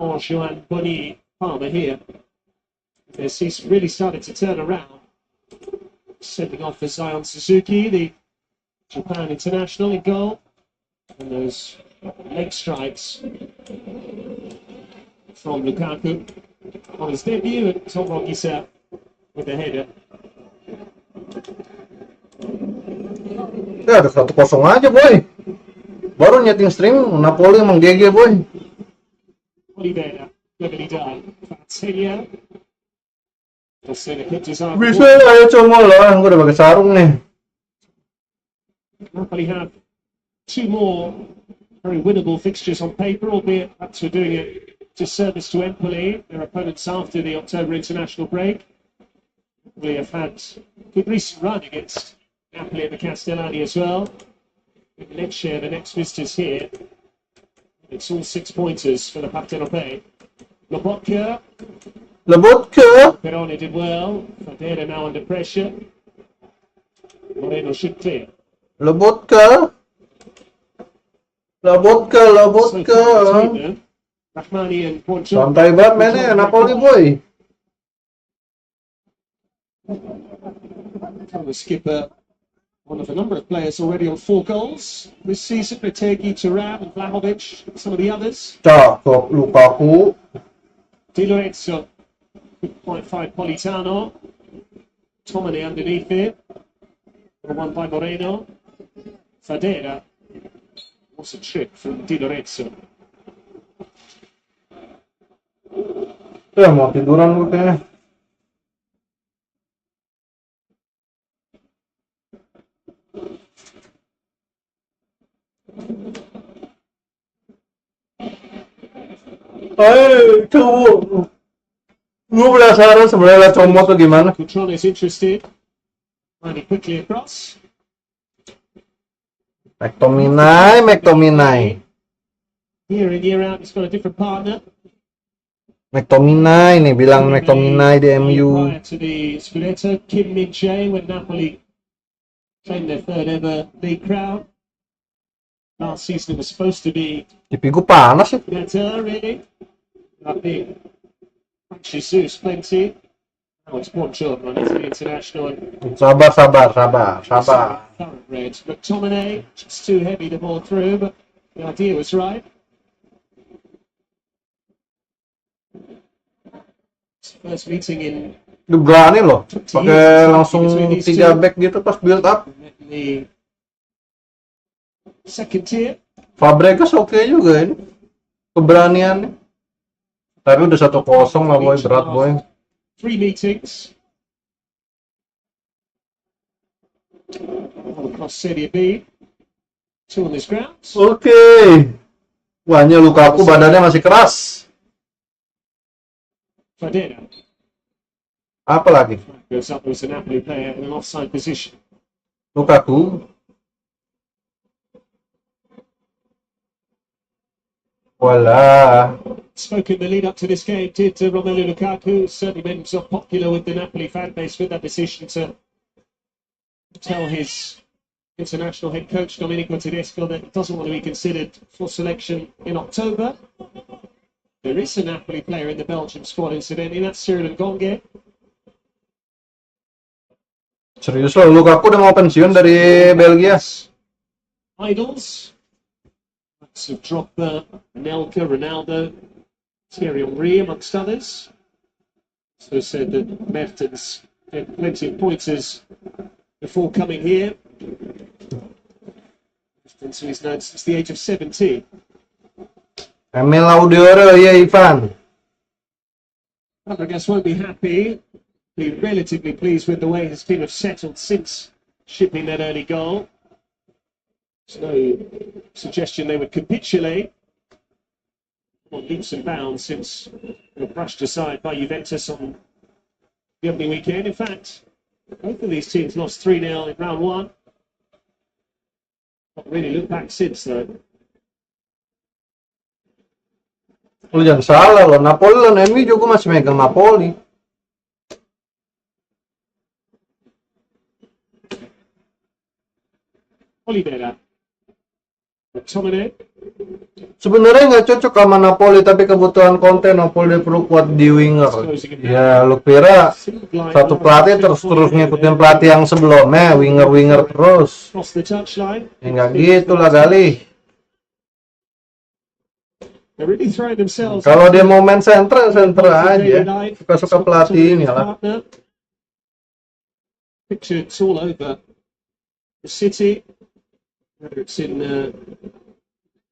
Anjou and Bonnie Palmer here. He's really started to turn around. Sending off for Zion Suzuki, the Japan international, in goal. And those leg strikes from Lukaku on his debut, and Tom Rogisa with the header. Ya, ada 1-0 aja, boy. Baru nyeting stream, Napoli emang GG, boy. Oliveira, cleverly done. SERIA. Bisa, ayo comol lah. Gue udah pakai sarung nih. Napoli have two more very winnable fixtures on paper, albeit perhaps we're doing it disservice to Empoli, their opponents after the October international break. We have had a good recent run against Napoli and the Castellani as well. Lecce, the next visitors here. It's all 6-pointers for the Partenope. Lobotka. Peroni did well. Fadera now under pressure. Moreno should clear. Lobotka. Rahmani and Poncho. Santai banget mainnya, Napoli, boy. The skipper, one of a number of players already on 4 goals this season. Retegi, Thuram and Vlahovic, some of the others. Cakep, Lukaku. Di Lorenzo, 2.5 Politano. Tomine underneath it. One by Moreno. Fadera. What's a trick from Di Lorenzo? Ya, mau tiduran gue kayaknya. Cowok. Gue penasaran sebenarnya comot tuh gimana. Control is interested. Running quickly across. McTominay. Year in, year out, he's got a different partner. McTominay nih, bilang McTominay di MU. Prior to the Scudetto, Kim Min-jae, when Napoli claimed their third ever league crown. Last season it was supposed to be Pipi gue panas ya. better, really. Tapi Jesus, plenty. Now it's Poncho on the international. Sabar. Current Reds. McTominay, just too heavy to ball through, but the idea was right. First meeting in Dia berani loh, pakai langsung 3 back gitu pas build up. the second tier. Fabregas oke juga ini, keberaniannya. Tapi udah 1-0 lah, boy, berat, boy. 3 meetings. Across Serie B. 2 on this ground. Oke. Wahnya Lukaku badannya masih keras. Fadera Apa lagi? goes up as a Napoli player in an offside position. Lukaku. Voila. Spoke in the lead up to this game, did Romelu Lukaku. Certainly made himself popular with the Napoli fan base with that decision to tell his international head coach Domenico Tedesco that he doesn't want to be considered for selection in October. There is a Napoli player in the Belgium squad, incidentally, that's Cyril Ngonge. Serius loh, Lukaku udah mau pensiun dari Belgia. Idols. Lots of Drogba, Anelka, Ronaldo, Thierry Henry, amongst others. So said that Mertens had plenty of pointers before coming here. So he's known since the age of 17. Emil Audioro, yeah, Ivan. Fabregas won't be happy. Be relatively pleased with the way his team have settled since shipping that early goal. There's no suggestion they would capitulate on leaps and bounds since they were brushed aside by Juventus on the opening weekend. In fact, both of these teams lost 3-0 in round 1. Not really looked back since, though. Lu jangan salah loh, Napoli lawan MU juga masih megang Napoli. Oliveira. McTominay. Sebenarnya nggak cocok sama Napoli, tapi kebutuhan konten Napoli perlu kuat di winger. Ya, lu kira satu pelatih terus ngikutin pelatih yang sebelumnya, winger terus. Cross the touchline. Ya nggak gitu lah kali. They're really throwing themselves. Kalau dia mau main center aja. Suka-suka pelatih ini lah. Picture it's all over the city, whether it's in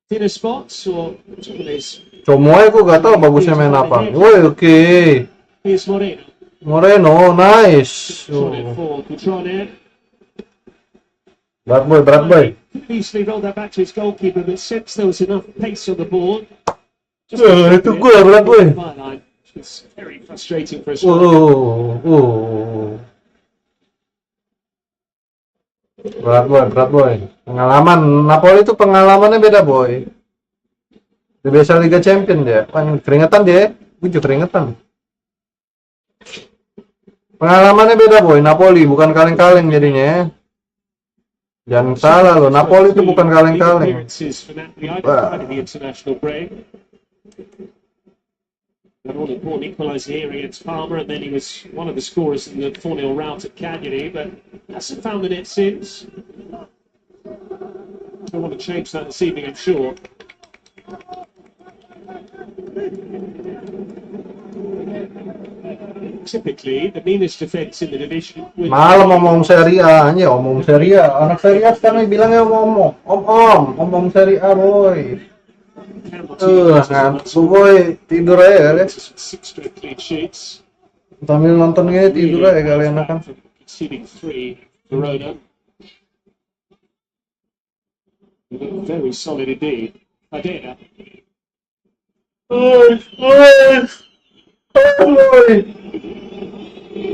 thinner spots or place. Comoy aku gak tahu bagusnya main apa. Woi, oke. Here's Moreno. Moreno, nice. Berat boy. Easily rolled that back to his goalkeeper, but since there was enough pace on the board, Itu gue berat boy. It's very frustrating for us. Berat boy. Pengalaman Napoli itu pengalamannya beda boy. Di biasa Liga Champion dia. Keringetan dia. Gue juga keringetan. Pengalamannya beda boy. Napoli bukan kaleng-kaleng jadinya. Jangan salah loh. Napoli itu bukan kaleng-kaleng. An all-important equaliser here against Palmer, and then he was one of the scorers in the 4-0 rout at Cagliari, but hasn't found the net since. I want to change that this evening, I'm sure. Typically, the meanest defence in the division. Malam omong SERIA aja, omong SERIA. Anak SERIA sekarang bilangnya omong SERIA boy. Ngantuk boy, tidur aja kali. Sambil nonton gini tidur aja kali enakan. Very solid indeed. Adena.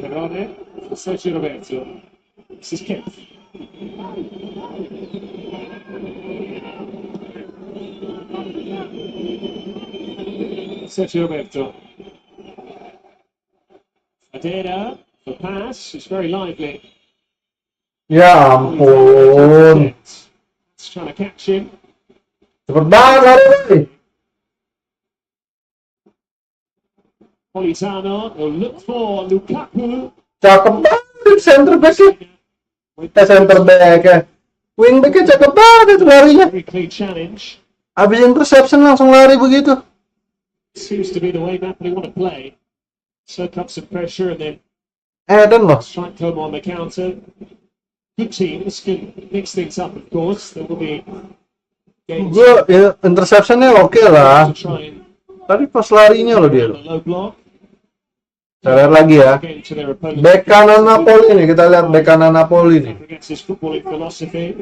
Perone, Sergio Roberto. This is Kemp. Sergio Roberto. Adena, the pass is very lively. Ya ampun. It's trying to catch him. Cepet banget lari. Politano will look for Lukaku. Cakep banget center back-nya. Center back ya. Wing back-nya cakep banget larinya. Very clean challenge. Abis interception langsung lari begitu. Seems to be the way Napoli want to play. Soak up some pressure and then Dan loh. strike home on the counter. Good teams can mix things up, of course. There will be games Gue interceptionnya oke lah. to try and Tadi pas larinya loh dia. the low block. Kita lihat lagi ya. Game to their opponent. Back kanan Napoli nih, kita lihat back kanan Napoli nih. Against his footballing philosophy.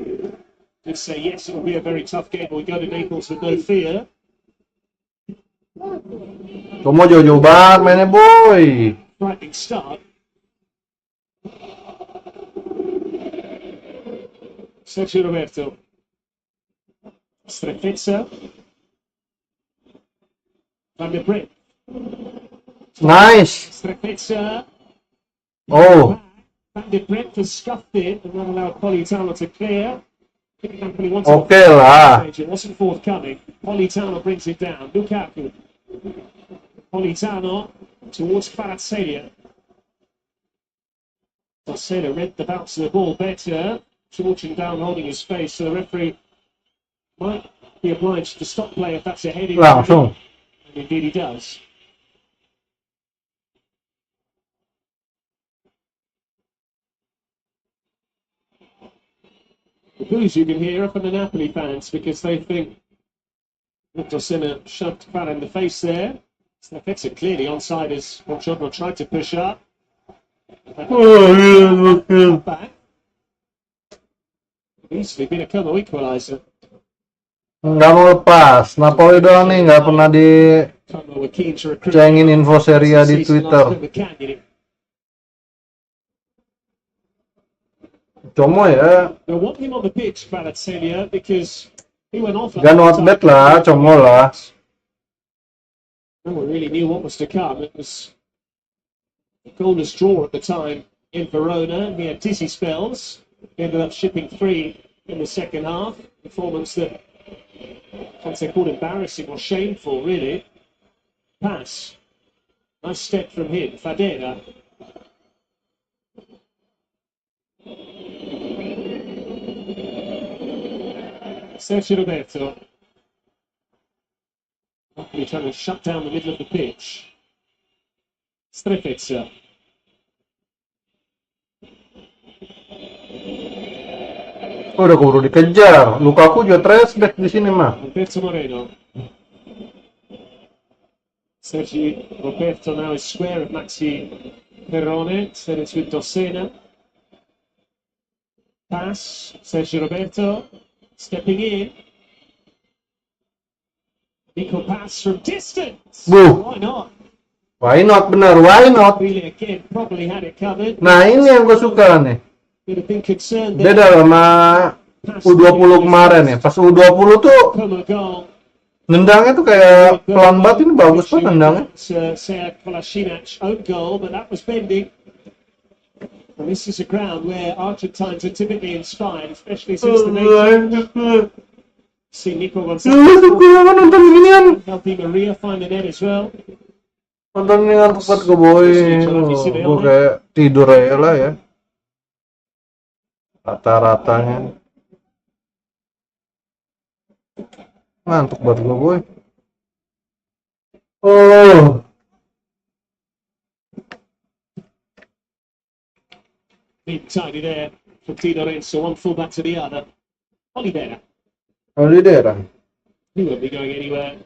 Just say yes, it will be a very tough game. We go to Naples with no fear. Cuma jauh-jauh banget mainnya boy. Frightening start. Sergio Roberto. Strefezza. Van der Brink. Nice. Strefezza. Oh, Van der Brink has scuffed it and not allowed Politano to clear. oke lah. It wasn't forthcoming. Politano brings it down. Lukaku. Politano towards Kvaratskhelia. Kvaratskhelia read the bounce of the ball better. Georgian down holding his face, so the referee might be obliged to stop play if that's a heading. Langsung. And indeed he does. The boos you can hear are from the Napoli fans because they think Victor Sinner shoved Kvara in the face there. Snefetsa clearly onside as Bongiorno tried to push up. Back. Easily been a Como equaliser. Nggak mau lepas. Napoli doang nih nggak pernah Como were keen to recruit. dicengin info SERIA di season Twitter. last over Cagliari. Cuma ya, They want him on the pitch, Kvaratskhelia, because he went off. gak not bad lah, Como lah. No one really knew what was to come. It was a goalless draw at the time in Verona. He had dizzy spells. He ended up shipping 3 in the second half. Performance that Can't say called embarrassing or shameful, really. Pass. Nice step from him, Fadera. Sergio Roberto. Napoli trying to shut down the middle of the pitch. Strefezza. Udah keburu dikejar. Lukaku juga trash back di sini mah. Alberto Moreno. Sergio Roberto now is square of Maxi Perrone. Send it with Dossena. Pass. Sergio Roberto stepping in. Nico pass from distance. Why not? Why not, benar, why not? Really again, probably had it covered. Nah ini yang gue suka nih. Beda sama U20 kemarin ya. Pas U20 tuh nendangnya tuh kayak pelan banget, ini bagus banget nendangnya. This is a ground where Argentines are typically inspired, especially since the nation. See Nico Gonzalez helping Maria find the net as well. Nonton ini ngantuk banget gue boy. Gue kayak tidur aja lah ya. Rata-ratanya ngantuk banget gue boy. Oh, big tidy there for Di Lorenzo, one full back to the other. Oliveira. He won't be going anywhere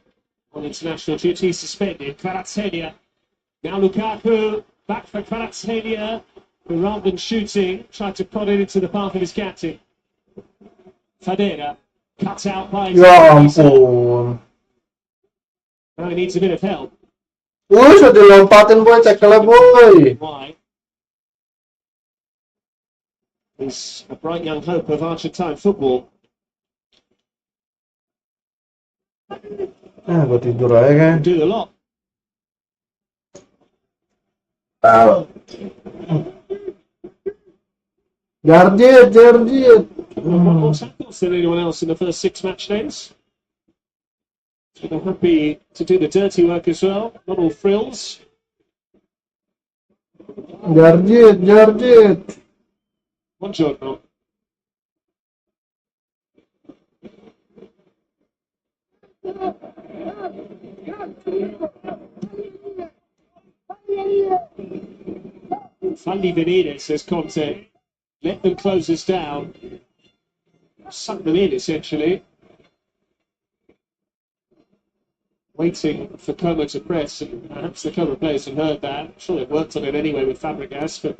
on international duty. Suspended. Kvaratskhelia. Now Lukaku back for Kvaratskhelia, who rather than shooting tried to prod it into the path of his captain. Fadera cut out by his ampun. Now he needs a bit of help. Sudah dilompatin boy, tackle boy. Why? He's a bright young hope of Argentine football. Gue tidur aja kan. Do a lot. Jarjit. More tackles than anyone else in the first 6 match days. So they're happy to do the dirty work as well. Not all frills. Jarjit. Buongiorno. Falli venire, says Conte. Let them close us down. Suck them in, essentially. Waiting for Como to press, and perhaps the Como players have heard that. I'm sure they've worked on it anyway with Fabregas, but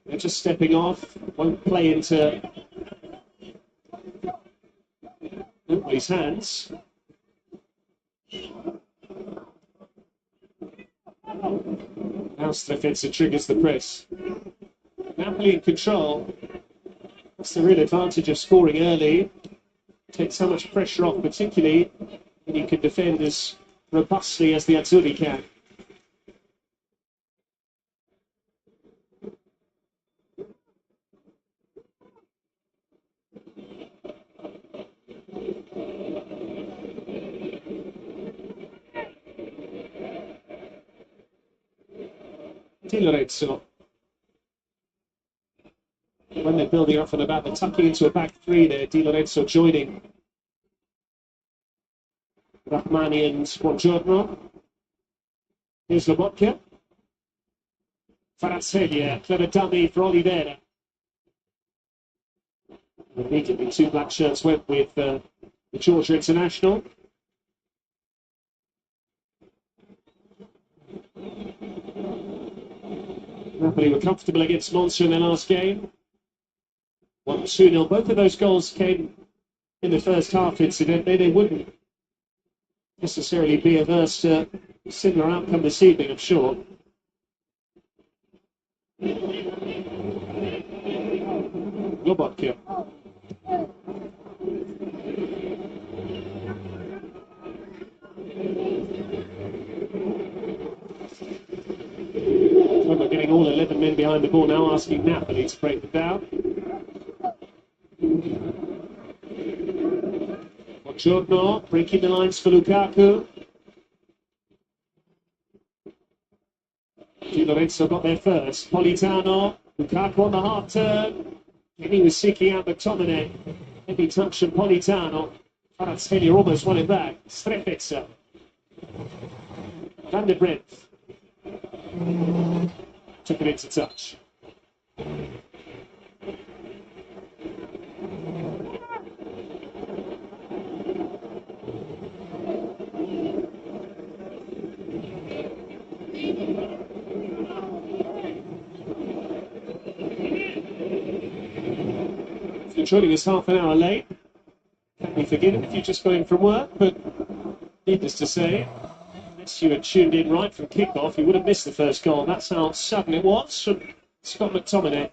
they're just stepping off. Won't play into nobody's hands. Now Strefezza triggers the press. Napoli in control. That's the real advantage of scoring early. Takes so much pressure off, particularly when you can defend as robustly as the Azzurri can. Di Lorenzo. When they're building up from the back, they're tucking into a back three there. Di Lorenzo joining Rahmani and Buongiorno. Here's Lobotka. Kvaratskhelia, clever dummy for Oliveira. Immediately 2 black shirts went with the Georgia international. Napoli were comfortable against Monza in their last game. 1-2-0. Both of those goals came in the first half, incidentally. They wouldn't necessarily be averse to a similar outcome this evening, I'm sure. Lobotka. We're getting all 11 men behind the ball now, asking Napoli to break them down. Buongiorno, breaking the lines for Lukaku. Di Lorenzo got there first. Politano, Lukaku on the half turn. And he was seeking out McTominay. Heavy touch from Politano. Kvaratskhelia almost won it back. Strefetsa. Van der Bremt. Took it into touch. If you're joining us half an hour late, can we forgive it if you just got in from work? But needless to say, unless you had tuned in right from kickoff, you would have missed the first goal. That's how sudden it was from Scott McTominay.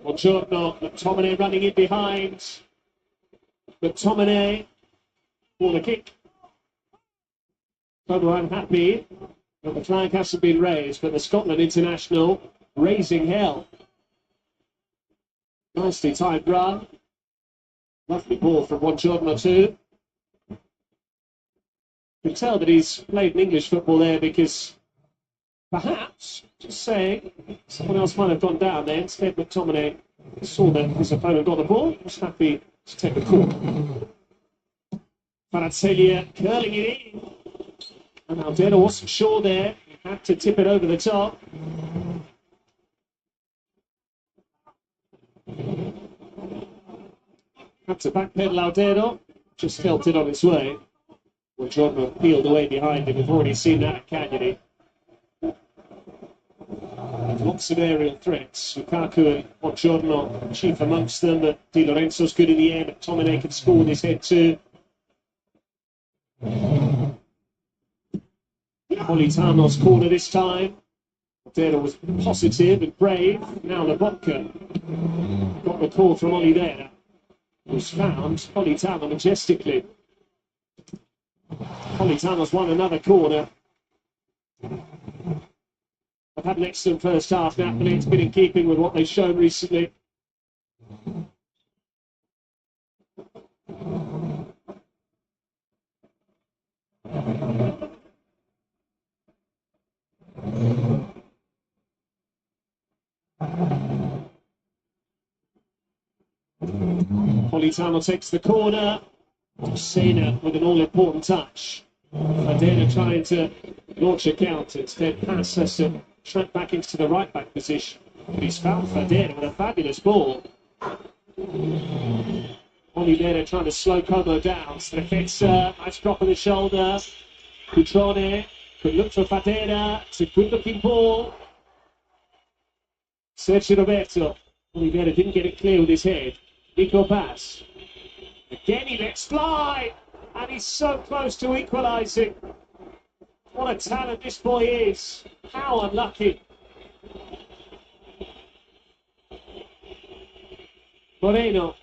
Buongiorno, McTominay running in behind. McTominay, corner kick. Como unhappy that the flag hasn't been raised, but the Scotland international raising hell. Nicely timed run. Lovely ball from Buongiorno too. You can tell that he's played an English football there because perhaps, just saying, someone else might have gone down there. Instead, McTominay saw that his opponent got the ball. Was happy to take the call. Kvaratskhelia curling it in. And Aldedo wasn't sure there. He had to tip it over the top. Had to backpedal Aldedo. Just felt it on its way. Well, Jordan peeled away behind him. We've already seen that at Cagney. Lots of aerial threats. Lukaku and Buongiorno chief amongst them, but Di Lorenzo's good in the air. McTominay can score with his head too. Politano's corner this time. Oliveira was positive and brave. Now Lobotka got the call from Oliveira, who's found Politano majestically. Politano's won another corner. They've had an excellent first half. Napoli, it's been in keeping with what they've shown recently. Politano takes the corner. Sena with an all-important touch. Fadena trying to launch a counter. Instead, pass has to track back into the right-back position. But he's found Fadena with a fabulous ball. Oliveira trying to slow Como down. Strefetsa, nice drop of the shoulder. Cutrone could look for Fadena. It's a good-looking ball. Sergio Roberto. Oliveira didn't get it clear with his head. Nico pass. Again he lets fly. And he's so close to equalising. What a talent this boy is. How unlucky. Moreno.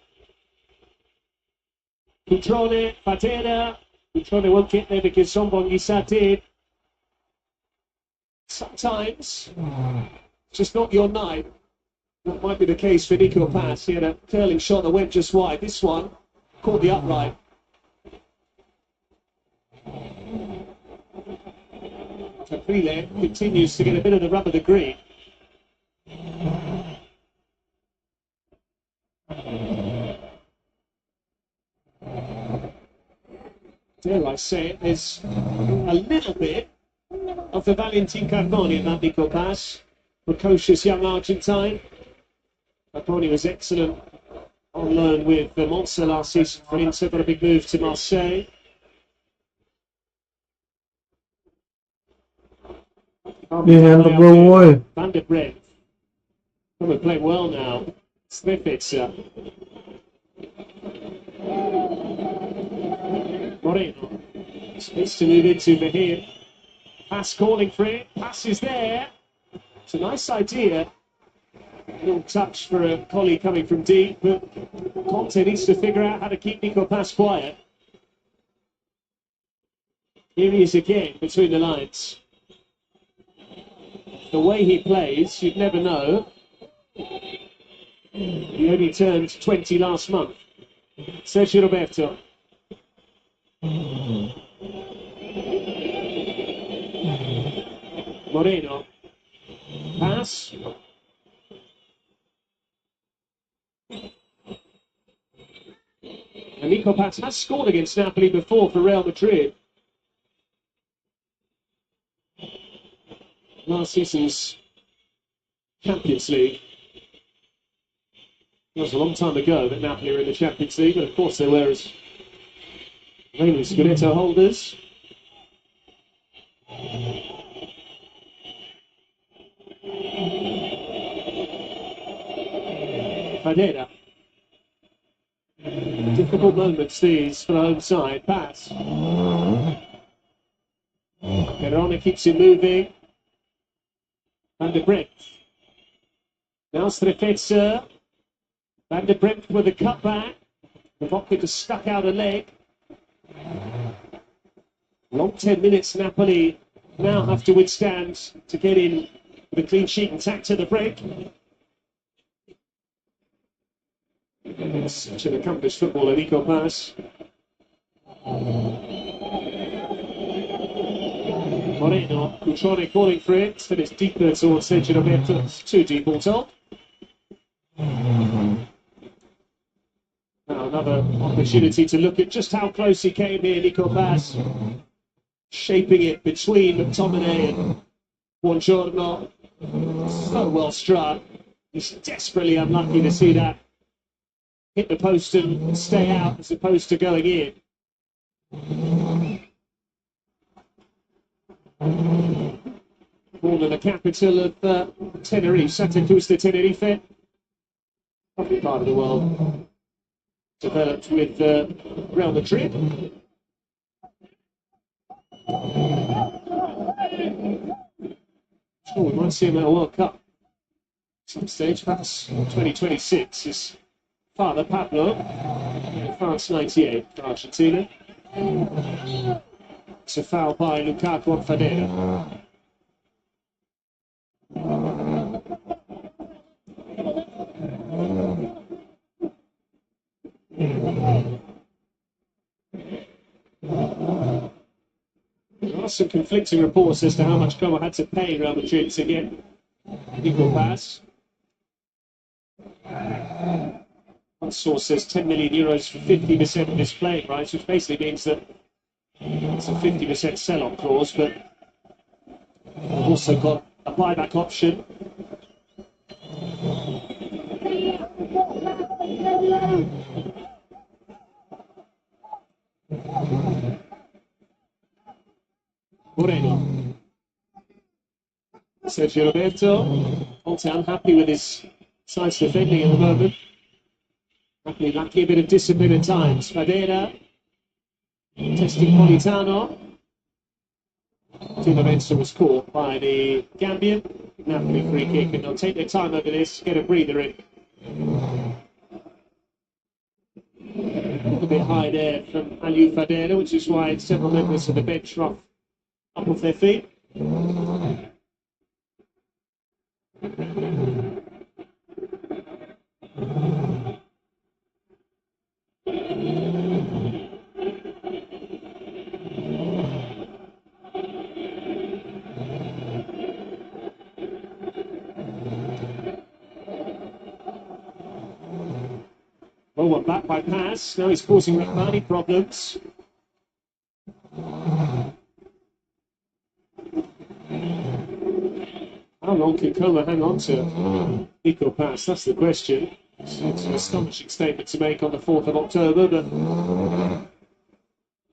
Cutrone, Fadena. Cutrone won't get there because Sombongisa did. Sometimes, it's just not your night. That might be the case for Nico Pass. He had a curling shot that went just wide. This one caught the upright. Caprile continues to get a bit of the rub of the green. Dare I say it, there's a little bit of the Valentin Carboni in that Nico Pass. Precocious young Argentine. Carboni was excellent on loan with Monza last season for Inter, got a big move to Marseille. Van der Bremt. We're playing well now. Strefetsa. Moreno. Space to move into for him. Pass calling for it. Pass is there. It's a nice idea. A little touch for a colleague coming from deep, but Conte needs to figure out how to keep Nico Pass quiet. Here he is again between the lines. The way he plays, you'd never know. He only turned 20 last month. Sergio Roberto. Moreno. Pass. And Nico Pass has scored against Napoli before for Real Madrid. Last season's Champions League. It was a long time ago that Napoli were in the Champions League, but of course they were as reigning Scudetto holders. Fadera. Difficult moments these for the home side. Pass. Perone keeps it moving. Van der Bremt. Now Strefezza. Van der Bremt with a cutback. The Vodka just stuck out a leg. Long 10 minutes Napoli now have to withstand to get in with a clean sheet intact to the break. Such an accomplished footballer, Nico Pass. Moreno, Cutrone calling for it, but it's deeper towards Sergio Roberto. It's too deep, all told. Now another opportunity to look at just how close he came here, Nico Pass. Shaping it between McTominay and Buongiorno. So well struck. He's desperately unlucky to see that hit the post and stay out as opposed to going in. Born in the capital of Tenerife, Santa Cruz de Tenerife. Lovely part of the world. Developed with Real Madrid. Sure, we might see him at a World Cup some stage, perhaps 2026. His father, Pablo, France 98 for Argentina. It's a foul by Lukaku on Fadera. There are some conflicting reports as to how much Como had to pay Real Madrid to get Nico Pass. One source says 10 million euros for 50% of his playing rights, which basically means that it's a 50% sell-on clause, but we've also got a buyback option. Moreno. Sergio Roberto. Conte unhappy with his side's defending at the moment. Napoli lacking a bit of discipline at times. Fadera. Testing Politano. Di Lorenzo was caught by the Gambian. Napoli free kick, and they'll take their time over this, get a breather in. A little bit high there from Aliou Fadera, which is why several members of the bench are up off their feet. Oh, one back by Pass. Now he's causing Rahmani problems. How long can Como hang on to Nico Pass? That's the question. It's an astonishing statement to make on the 4th of October, but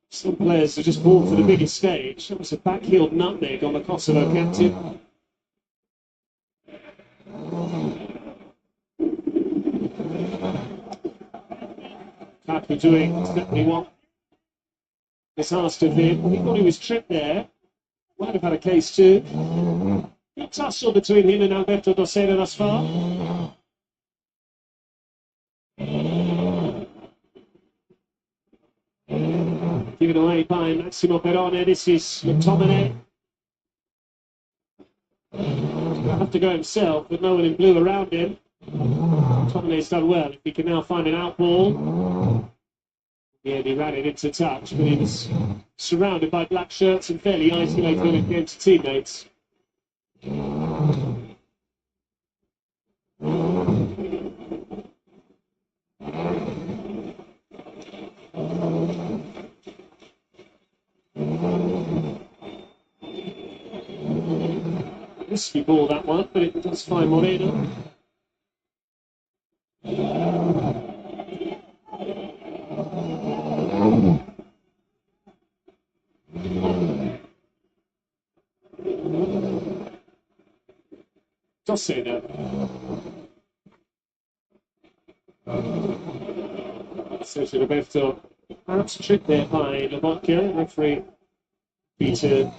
some players are just born for the biggest stage. That was a back-heeled nutmeg on the Kosovo captain. Kaku doing exactly what is asked of him. He thought he was tripped there. Might have had a case too. A tussle between him and Alberto Dosera thus far. Given away by Massimo Perone. This is McTominay. He'll have to go himself, but no one in blue around him. Tomane's done well. If he can now find an out ball. Yeah, he ran it into touch, but he was surrounded by black shirts and fairly isolated when it came to teammates. Risky ball, that one, but it does find Moreno. Sergio Roberto, perhaps tripped there by Lobotka. Referee Peter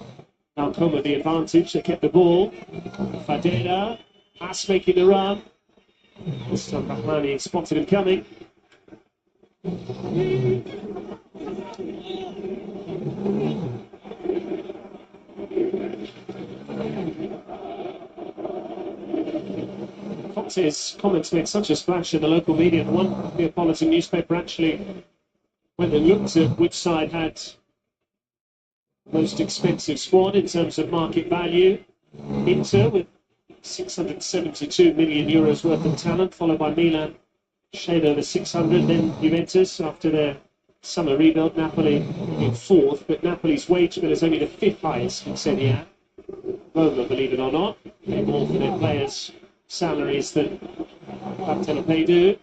Alcoma the advantage. They kept the ball. Fadera, pass making the run. This time Rahmani spotted him coming. His comments made such a splash in the local media. One Neapolitan newspaper actually went and looked at which side had the most expensive squad in terms of market value. Inter with 672 million euros worth of talent, followed by Milan, shade over 600. Then Juventus after their summer rebuild. Napoli in fourth, but Napoli's wage bill is only the fifth highest in SERIA. Roma, believe it or not, pay more for their players' salaries that Pay do.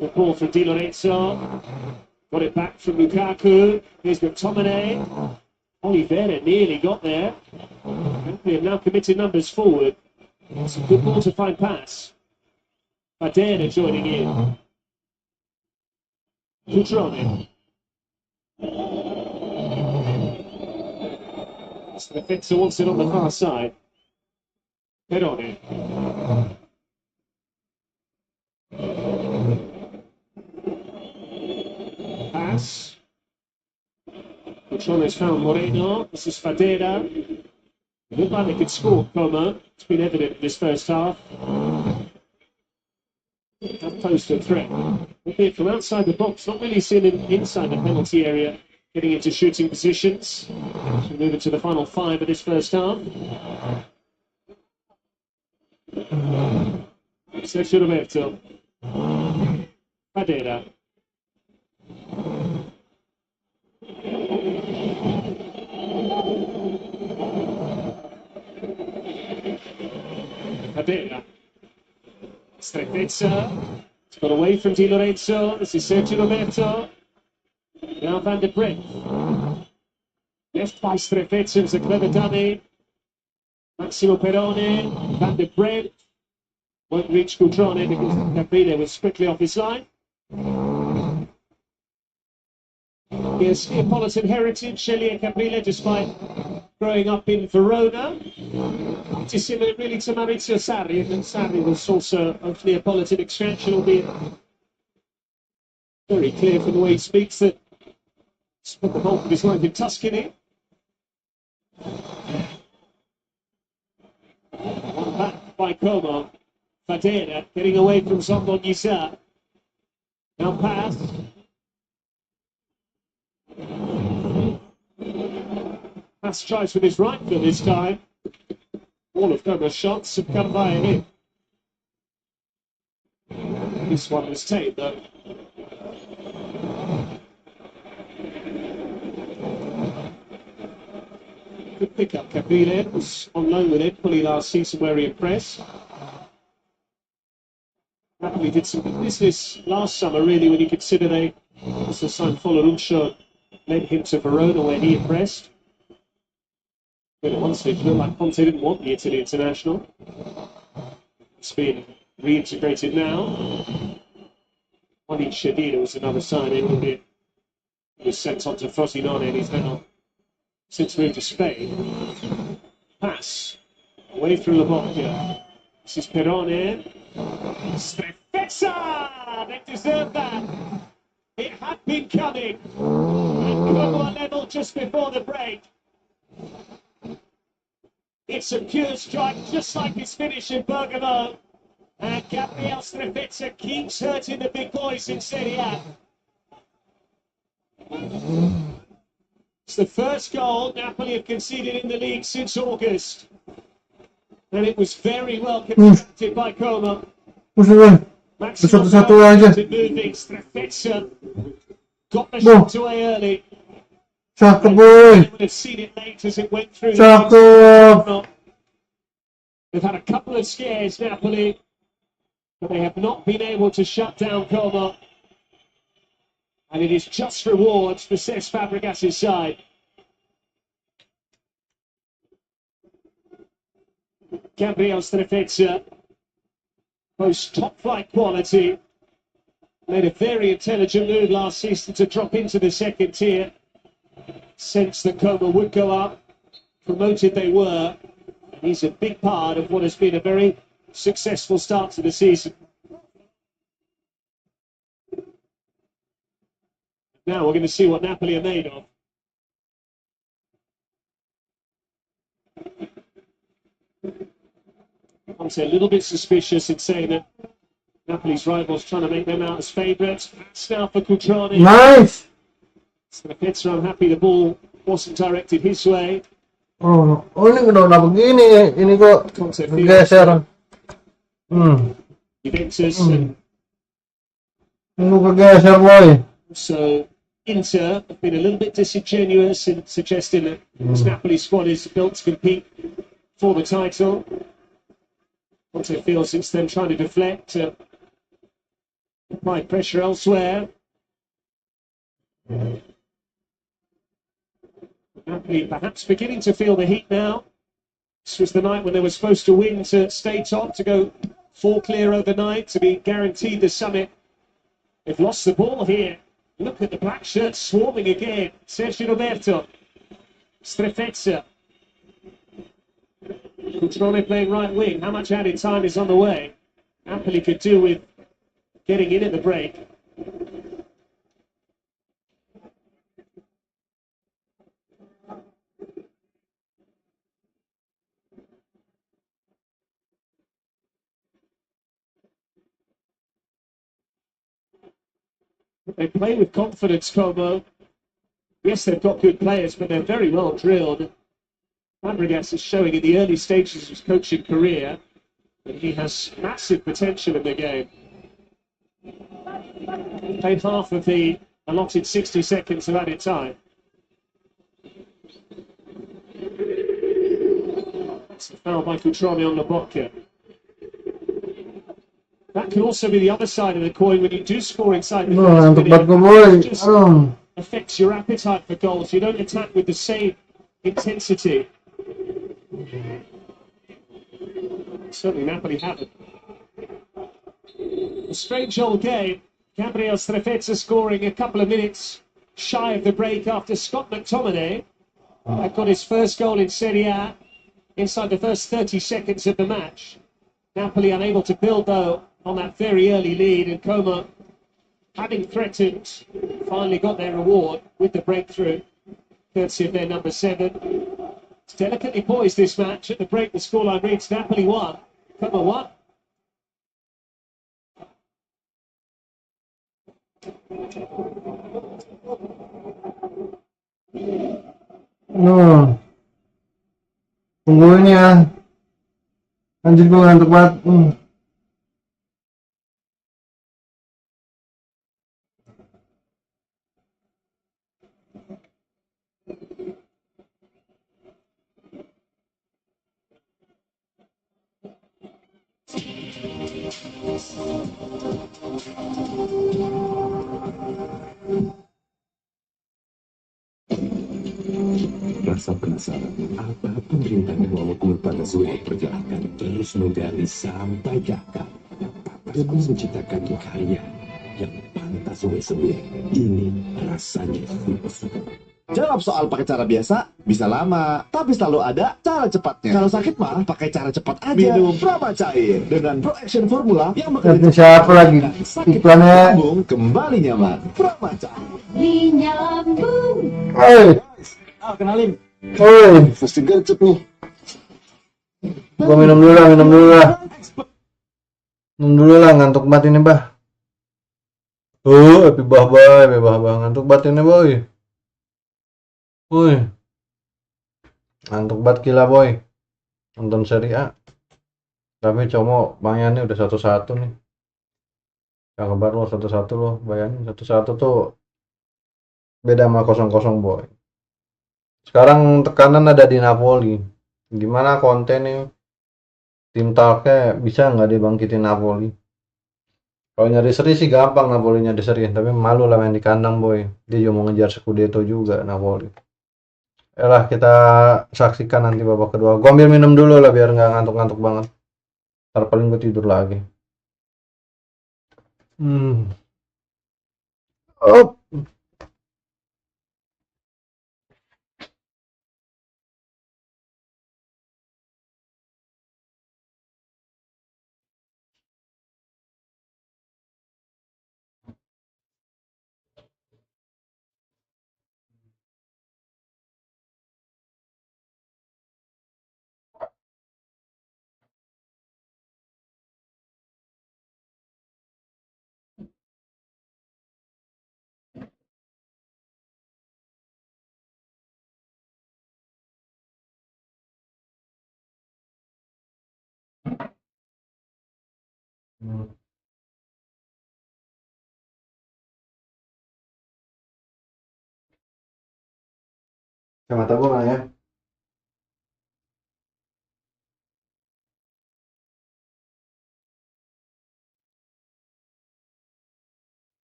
The ball from Di Lorenzo. Got it back from Lukaku. Here's McTominay. Oliveira nearly got there. They have now committed numbers forward. It's a good ball to find pass. Fadera joining in. Cutrone. The defender wants it on the far side. Perone. Pass. Cutrone's found Moreno. This is Fadera. It looked like they could score, Como. It's been evident in this first half. That posed a threat. Albeit from outside the box, not really seen him inside the penalty area, getting into shooting positions. So moving to the final five of this first half. Sergio Roberto. Fadera. Fadera. Strettezza. It's got away from Di Lorenzo. This is Sergio Roberto. Now Van der Brink. Left by Strettezza. It was a clever dummy. Massimo Perone. Van der Brink. Won't reach Cutrone because Caprile was quickly off his line. Yes, Neapolitan heritage, Celia Caprile, despite growing up in Verona. It is similar really to Maurizio Sarri, and Sarri was also of Neapolitan extraction, albeit very clear from the way he speaks that he spent the bulk of his life in Tuscany. One back by Como. Fadera getting away from Zombon Yisa. Now pass. Pass tries with his right foot this time. All of Como's shots have come via him. This one was tamed though. Good pick-up. Caprile was on loan with Empoli last season where he impressed. Napoli did some good business last summer, really, when you consider they also signed Foloruncio, led him to Verona where he impressed. But at one stage, it looked like Conte didn't want the Italy international. It's been reintegrated now. Juanit Shedida was another signing, albeit he was sent on to Frosinone and he's now since moved to Spain. Pass away through Lobotka. This is Perone. Strefezza! They deserve that. It had been coming. And Como level just before the break. It's a pure strike, just like his finish in Bergamo. And Gabriel Strefezza keeps hurting the big boys in Serie. It's the first goal Napoli have conceded in the league since August. And it was very well constructed by Como. Maximo moving, Strefezza got the shot away early. Cakep boy. Would have seen it late as it went through. Cakep. They've had a couple of scares, Napoli, but they have not been able to shut down Como. And it is just rewards for Cesc Fabregas' side. Gabriel Strefezza boasts top flight quality. Made a very intelligent move last season to drop into the second tier. Sensed that Como would go up. Promoted they were. He's a big part of what has been a very successful start to the season. Now we're going to see what Napoli are made of. I'm a little bit suspicious in saying that Napoli's rivals trying to make them out as favourites. That's now for Cutrone. Nice. Strefezza, I'm happy the ball wasn't directed his way. Oh, ini udah begini, ini kok geser. Juventus and Ini kegeser boy. so Inter have been a little bit disingenuous in suggesting that this Napoli squad is built to compete for the title. Conte feels it's them trying to deflect, apply pressure elsewhere. Napoli perhaps beginning to feel the heat now. This was the night when they were supposed to win to stay top, to go 4 clear overnight, to be guaranteed the summit. They've lost the ball here. Look at the black shirts swarming again. Sergio Roberto. Strefezza. Cutrone playing right wing. How much added time is on the way? Napoli could do with getting in at the break. They play with confidence, Como. Yes, they've got good players, but they're very well drilled. Fabregas is showing in the early stages of his coaching career that he has massive potential in the game. Played half of the allotted 60 seconds of added time. That's a foul by Cutrone on Lobotka. That can also be the other side of the coin when you do score inside the first minute. It just affects your appetite for goals. You don't attack with the same intensity. Certainly Napoli haven't. A strange old game. Gabriel Strefezza scoring a couple of minutes shy of the break after Scott McTominay had got his first goal in Serie A inside the first 30 seconds of the match. Napoli unable to build, though, on that very early lead, and Como, having threatened, finally got their reward with the breakthrough, courtesy of their number 7. It's delicately poised, this match. At the break, the scoreline reads Napoli 1, Como 1. Tungguin ya. Anjir gue ngantuk banget. Rasa penasaran apa pemerintahan Muhammad pada Zuhair perjalankan terus menggali sampai ke akar. Demi menciptakan karya yang pantas Zuhair sendiri. Ini rasanya suka. Jawab soal pakai cara biasa bisa lama, tapi selalu ada cara cepatnya. Kalau sakit mah pakai cara cepat aja. Minum Prama Cair dengan Pro Action Formula yang Itu siapa lagi? Iklannya kembali nyaman. Prama Cair. Nyambung. Oi, Kenalin. oi. Pasti gercep nih. Gua minum dulu lah. Dulu lah, ngantuk banget ini bah. Happy bah ngantuk banget ini boy. Woi, ngantuk banget gila boy. Nonton seri A. Tapi Como bayangin udah 1-1 nih. Yang kabar lo 1-1 lo, bayangin 1-1 tuh beda sama 0-0 boy. Sekarang tekanan ada di Napoli. Gimana konten nih? Tim talknya bisa nggak dibangkitin Napoli? Kalau nyari seri sih gampang Napoli nyari seri, tapi malu lah main di kandang boy. Dia juga mau ngejar Scudetto juga Napoli. Yalah kita saksikan nanti babak kedua. Gua ambil minum dulu lah biar nggak ngantuk-ngantuk banget. Ntar paling gue tidur lagi. Oh. Kacamata gue mana ya?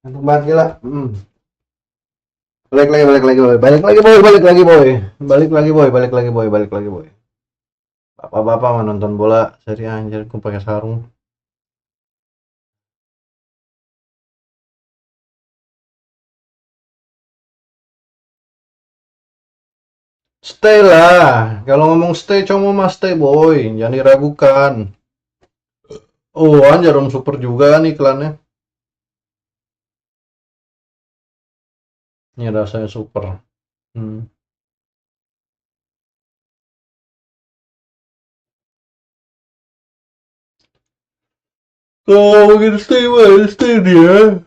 Ngantuk banget gila. Balik lagi boy. Bapak-bapak mah nonton bola seri anjir, gue pakai sarung. Stay lah. Kalau ngomong stay, Como mah stay boy, jangan diragukan. Oh, Jarum Super juga kan iklannya. Ini rasanya super. Kalau mungkin stay dia.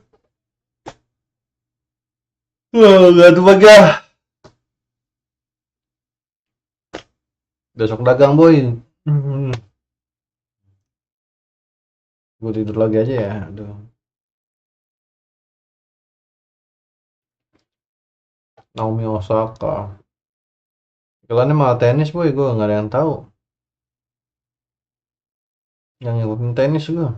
Gak tuh pagi. Besok dagang boy. Gue tidur lagi aja ya. Aduh. Naomi Osaka. Iklannya malah tenis boy, gue nggak ada yang tahu. Yang ngikutin tenis gue.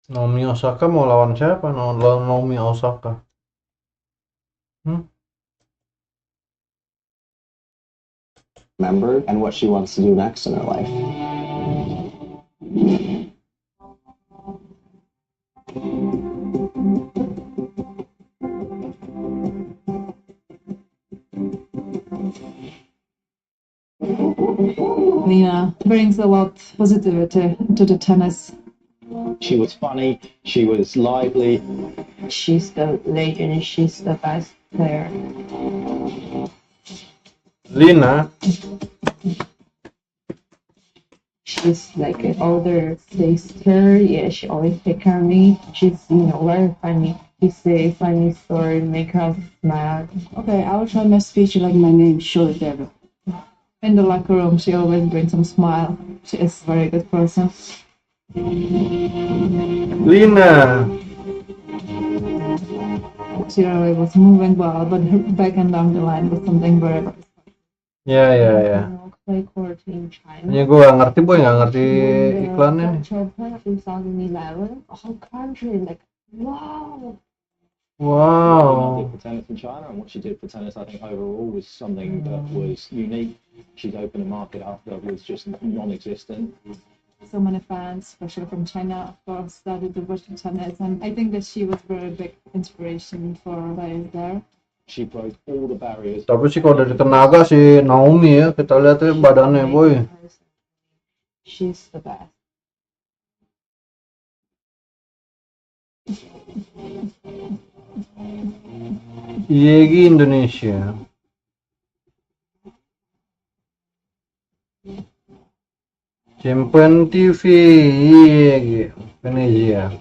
Naomi Osaka mau lawan siapa? Lawan Naomi Osaka. Remember and what she wants to do next in her life. Lena brings a lot of positivity to the tennis. She was funny, she was lively. She's the legend, she's the best player. Lina. She's like an older sister. Yeah, she always take care of me. She's, very funny. She say funny story, make her smile. Okay, I will try my speech like my name, Shirley Devil. In the locker room, she always brings some smile. She is a very good person. Lina. She always was moving well, but her back and down the line was something very. Ya. Play court in China. Ini gue gak ngerti boy, gak ngerti iklannya nih. Chopin 2011, whole country like wow. Wow. For tennis in China, and what she did for tennis, I think overall was something that was unique. She's opened a market up that was just non-existent. So many fans, especially from China, of course, started to watch tennis, and I think that she was very big inspiration for players there. She broke all the barriers. Tapi sih kalau dari tenaga si Naomi ya, kita lihat ya badannya boy. She's the best. Yegi Indonesia. Champion TV Yegi Indonesia.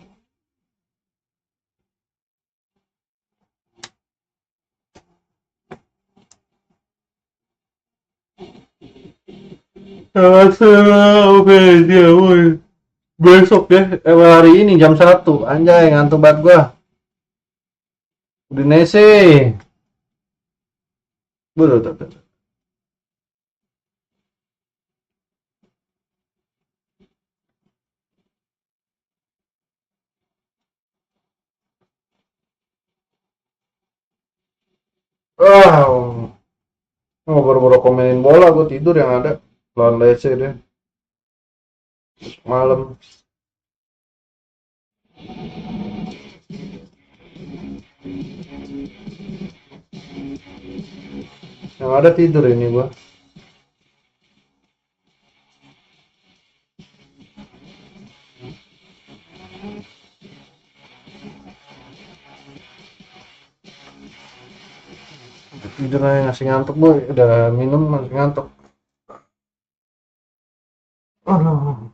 Oke dia boy. Besok ya, hari ini jam 1. Anjay ngantuk banget gua. Udinese. Betul. Wow. Oh, baru-baru komenin bola, gue tidur yang ada lawan Lece deh. Malam. Yang ada tidur ini gua. Tidur aja ngasih ngantuk boy, udah minum masih ngantuk. Aduh.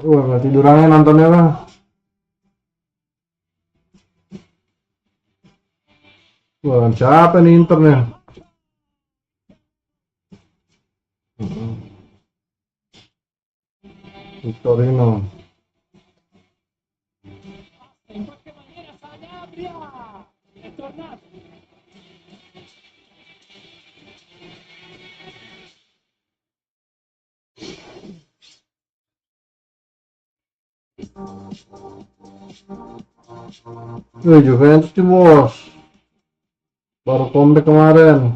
Wah nggak tidur aja nontonnya lah. Wah siapa nih internya? Victorino. Juventus di bos. Baru comeback kemarin.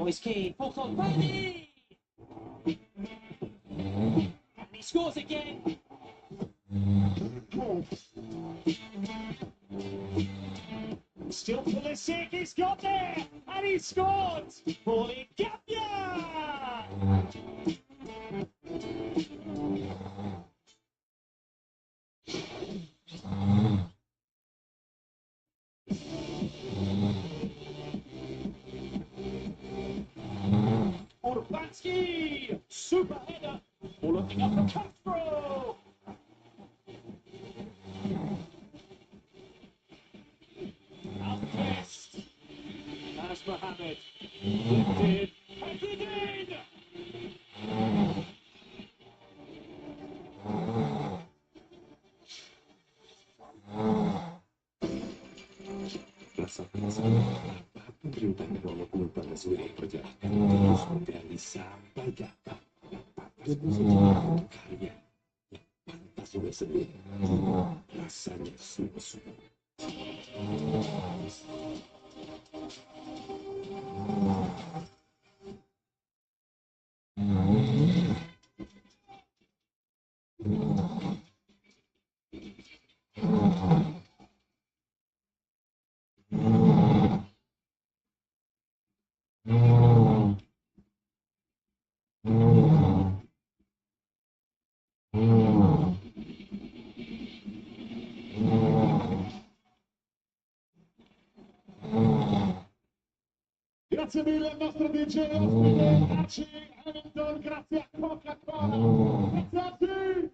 Moiski, full on Bali! And he scores again! Still Pulisic, he's got there, and he scored! Paulie Gapia! Urbanski! Super header! Looking up for Castro! Outpressed! As Mohammed lifted, headed in! rintangan walaupun pada sore perjalanan terus menggali sampai gagal. Pantas untuk karya yang pantas oleh sendiri. Rasanya sungguh-sungguh. Grazie mille al nostro DJ ospite, Hamilton, grazie a Coca-Cola, grazie a tutti!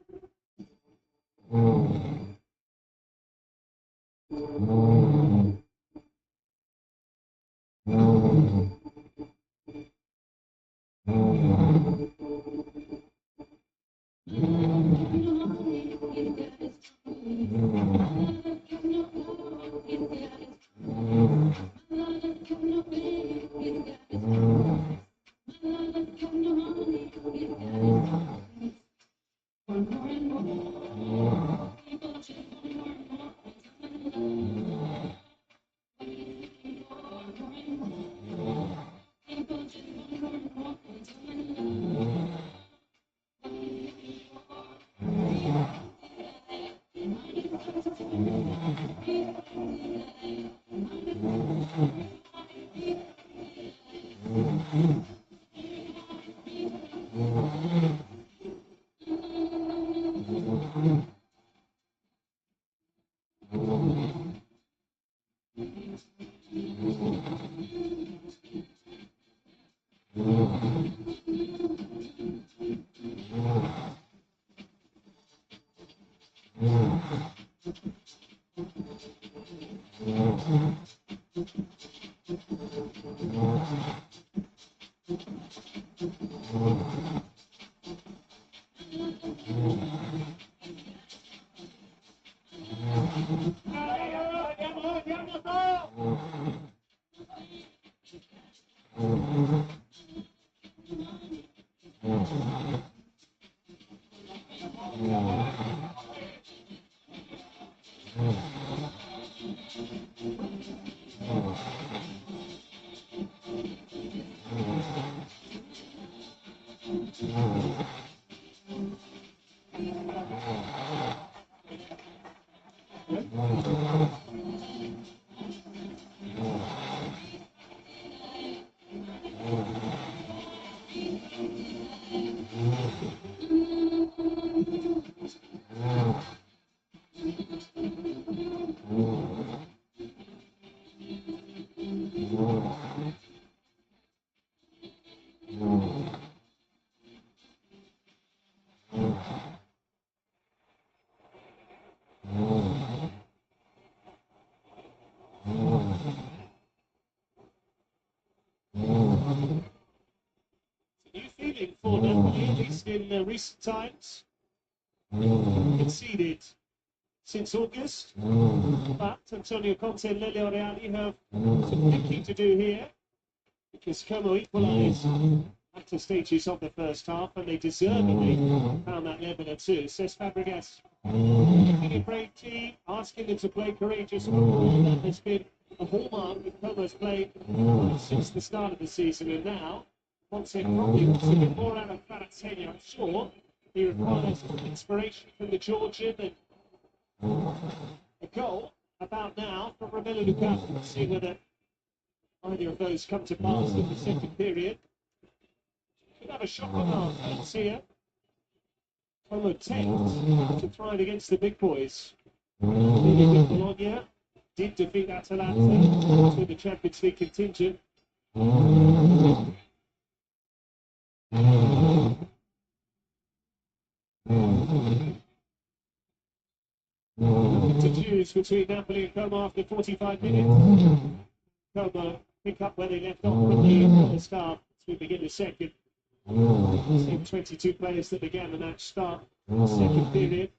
New feeling for Napoli, at least in recent times. Conceded since August, but Antonio Conte and Lelio Reali have some thinking to do here, because Como equalised after stages of the first half, and they deservedly found that leveler too, says Fabregas. A brave team, asking them to play courageous football. That has been a hallmark that Como's played since the start of the season, and now Conte probably wants a bit more out of Kvaratskhelia. I'm sure he requires inspiration from the Georgian, and a goal about now from Romelu Lukaku. We'll see whether either of those come to pass in the second period. Could have a shock on our fans here. Como tends to thrive against the big boys. Bologna did defeat Atalanta to the Champions League contingent. To choose between Napoli and Como after 45 minutes. Como pick up where they left off from the first half as we begin the second. Same 22 players that began the match start the second period.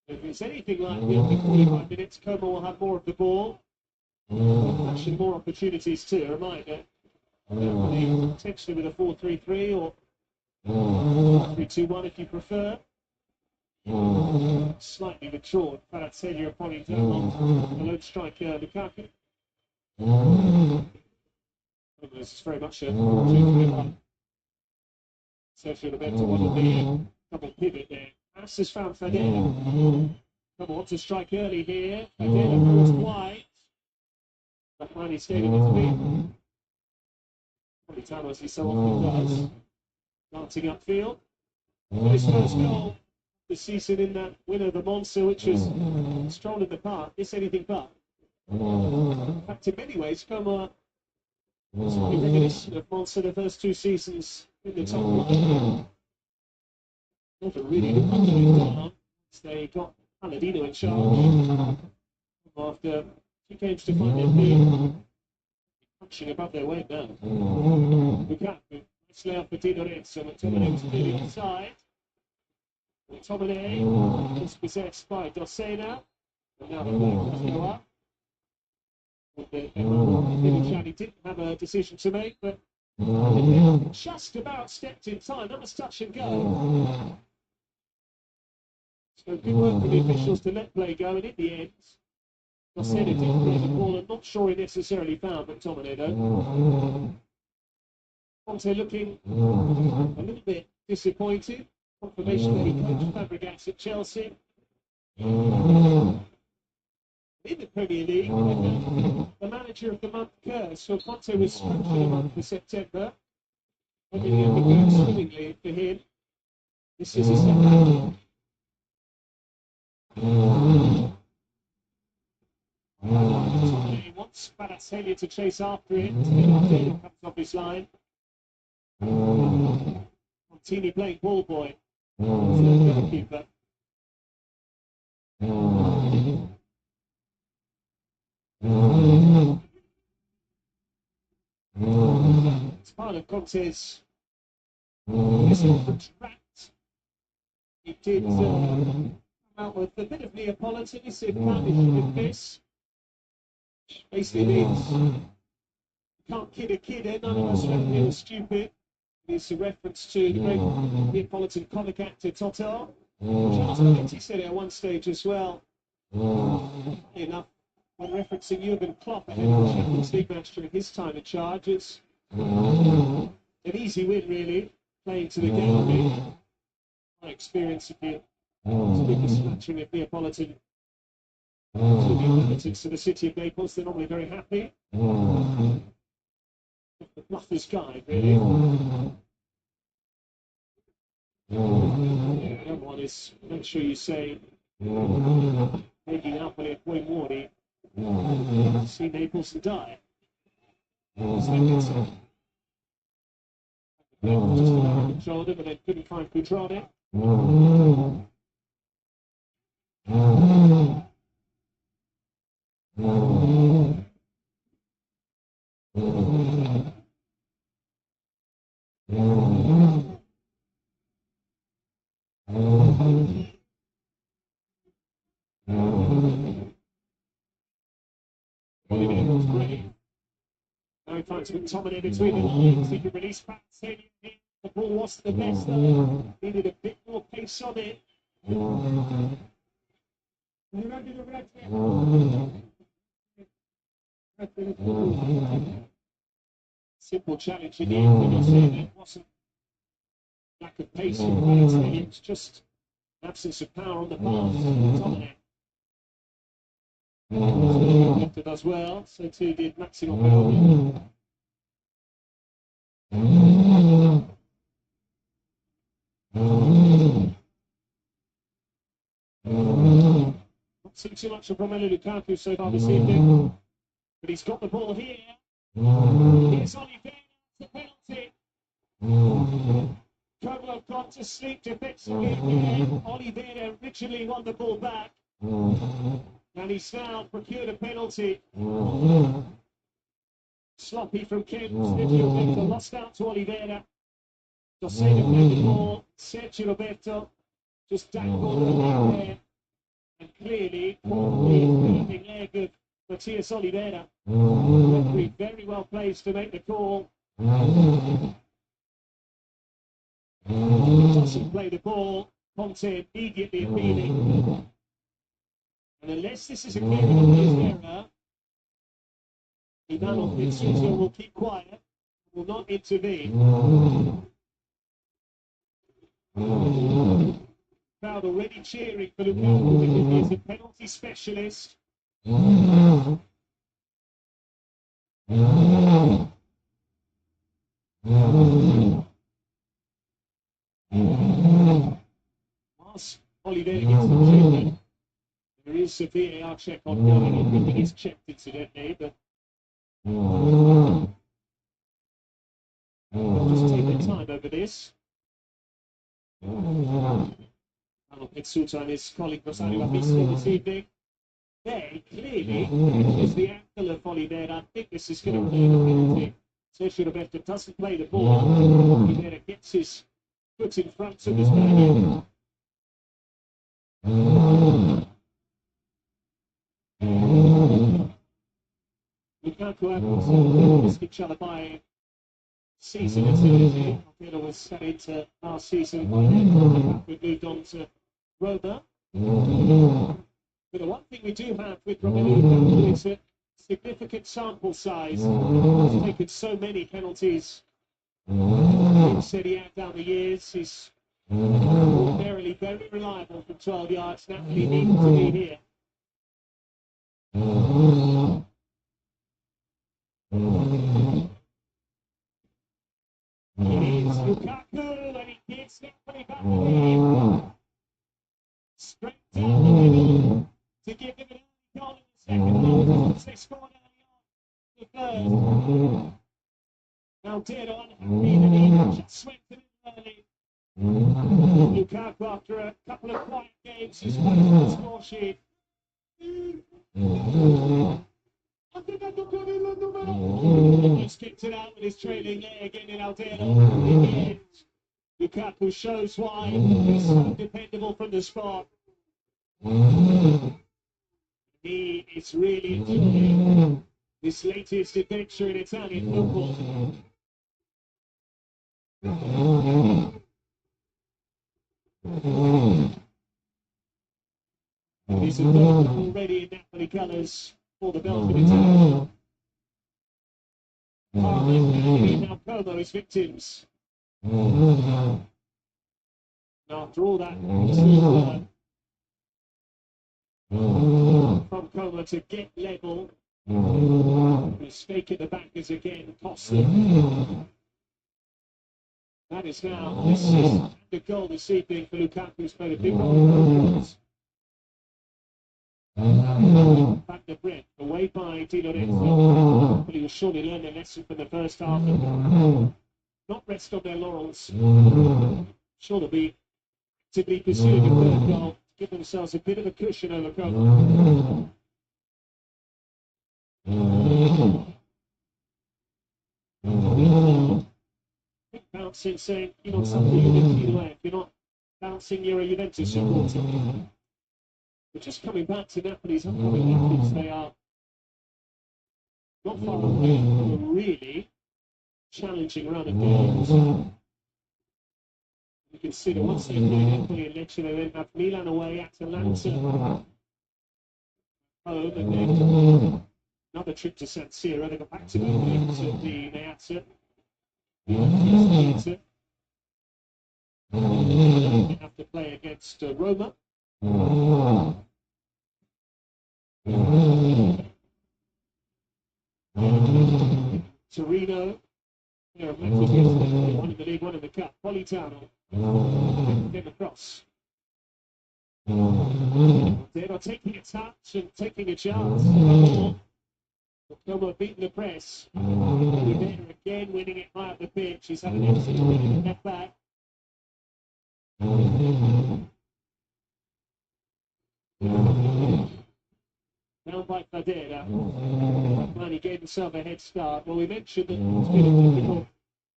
If it's anything like the opening 45 minutes, Como will have more of the ball. Actually, more opportunities too. A reminder, potentially with a 4-3-3 or 3-2-1 if you prefer. Slightly withdrawn. Kvaratskhelia upon him down on the lone striker Lukaku. This is very much a 2-3-1. Sergio Roberto will be double pivot there. As has found Fadela. Come on to strike early here. Fadela forced wide. Behind his stayed in his feet. Politano, as he so often does. Dancing upfield. Well, his first goal this season in that win over Monza, which was strolled in the park. It's anything but. In fact, in many ways, Como was very reminiscent of Monza the first two seasons in the top line. Never really looked much down. They got Palladino in charge after a few games to find their feet. Punching above their weight now. Lukaku, nice layout for Di Lorenzo. McTominay was clearly inside. McTominay was possessed by Dosena. And now the flag does go up. He didn't have a decision to make, but just about stepped in time. That was touch and go. So good work for the officials to let play go, and in the end, Dosena didn't throw the ball. I'm not sure he necessarily found McTominay though. Conte looking a little bit disappointed. Confirmation that he coached Fabregas at Chelsea. In the Premier League, the manager of the month curse. So Conte was coach of the month for September. Everything had been going swimmingly for him. This is a step back. He wants Kvaratskhelia to chase after it. Taylor comes off his line. Contini playing ball boy. Goalkeeper. It's part of Conte's contract. He did come out with a bit of Neapolitan. He said, with this. Basically means you can't kid a kid, eh? None of us around here are stupid. It's a reference to the great Neapolitan comic actor Toto. He said it at one stage as well. Enough. When referencing Jurgen Klopp ahead of the Champions League match during his time in charge, it's an easy win, really, playing to the gallery. My experience of the biggest smattering of Neapolitan to the inhabitants of the city of Naples, they're normally very happy. The bluffer's guide, really. The other one is make sure you say, making Napoli a point warning. See Naples and die. Just about controlled it, but they couldn't find Cutrone. Now he finds McTominay between the lines. He can release back. The ball wasn't the best though. Needed a bit more pace on it. Simple challenge in the end. It wasn't lack of pace or quality. It's just absence of power on the pass. McTominay. Victor does well, so too did Maximo Peroni. Not seen too much of Romelu Lukaku so far this evening, but he's got the ball here. Here's Oliveira, the penalty. Como got to sleep defensively again. Oliveira originally won the ball back. And he's now procured a penalty. Sloppy from Kent. Sergio Roberto lost out to Oliveira. Dosena played the ball. Sergio Roberto just dangled there. And clearly caught the leg of Matias Oliveira. Referee very well placed to make the call. Doesn't play the ball. Conte immediately appealing. And unless this is a clear and obvious error, Ivano Pizzuto will keep quiet, will not intervene. Crowd already cheering for Lukaku because he's a penalty specialist. Whilst Oliveira gets the treatment, there is a VAR check ongoing. I think it is checked incidentally, but we'll just take their time over this. Pizzuto and his colleague Rosario Abisco this evening. They clearly, it's the ankle of Oliveira. I think this is going to remain a penalty. Sergio Roberto doesn't play the ball. Oliveira gets his foot in front of his back. Lukaku and missed each other by season or two. Oliveira was sent into last season. We've moved on to Roma. But the one thing we do have with Romelu Lukaku is a significant sample size. He's taken so many penalties in SERIA down the years. He's ordinarily very reliable from 12 yards. Napoli needed to be here. It is Lukaku, and he gives Napoli back the lead. Straight down the middle to give them an early goal in the second half because they scored early on the third. Now Dero unhappy that he just went to it early. Lukaku, after a couple of quiet games, has won the score sheet. He's kicked it out with his trailing leg in Aldero. In the end, Lukaku shows why he's so dependable from the spot. He is really enjoying this latest adventure in Italian football. He's a goal already in Napoli colours for the Belgian international. Now Como is victims. After all that, from Como to get level. Mistake at the back is again costly. That is now this is the goal this evening for Lukaku, who's played a big role in the back the breath, away by Di Lorenzo. But he will surely learn their lesson from the first half and not rest on their laurels. Sure they'll be actively pursuing a third goal to give themselves a bit of a cushion over Como. Bouncing, saying, you know, something you didn't either way. If you're not bouncing, you're a Juventus supporter. But just coming back to Napoli's upcoming matches, they are not far away from a really challenging run of games. You consider once they play Napoli and Lecce, they then have Milan away, Atalanta home, and then another trip to San Siro. They go back to England to the Neapoli. They have to play against Roma. Torino. There are matches yesterday, one in the league, one in the cup. Politano. Then across. They're not taking a touch and taking a chance. Como beating the press. Oliveira again winning it high up the pitch. He's had an excellent left back. Down by Fadera. He gave himself a head start. Well, we mentioned that it's been a difficult,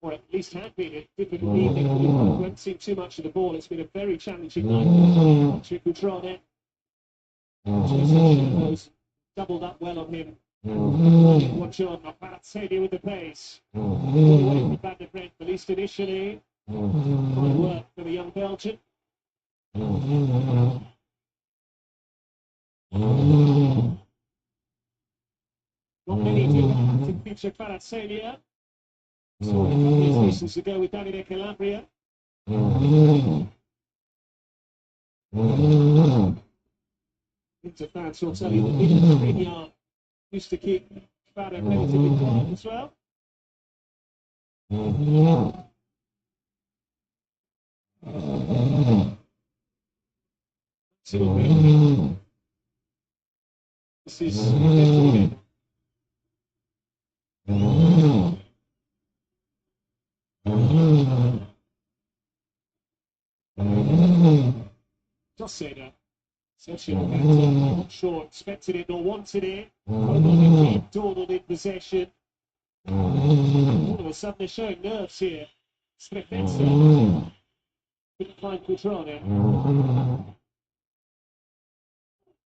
or at least had been a difficult evening. We haven't seen too much of the ball. It's been a very challenging night. Patrick Cutrone. doubled up well on him. Watch on, Kvaratskhelia with the pace. Away from Van der Brent, at least initially. Hard work for the young Belgian. Not many do that to feature Kvaratskhelia. Saw it a couple of seasons ago with Davide Calabria. Inter fans will tell you that Peter Skriniar used to keep Kvara relatively quiet as well. This is just say that. Not sure expected it nor wanted it. Dawdled in possession. All of a sudden they're showing nerves here. Strefezza couldn't find Cutrone.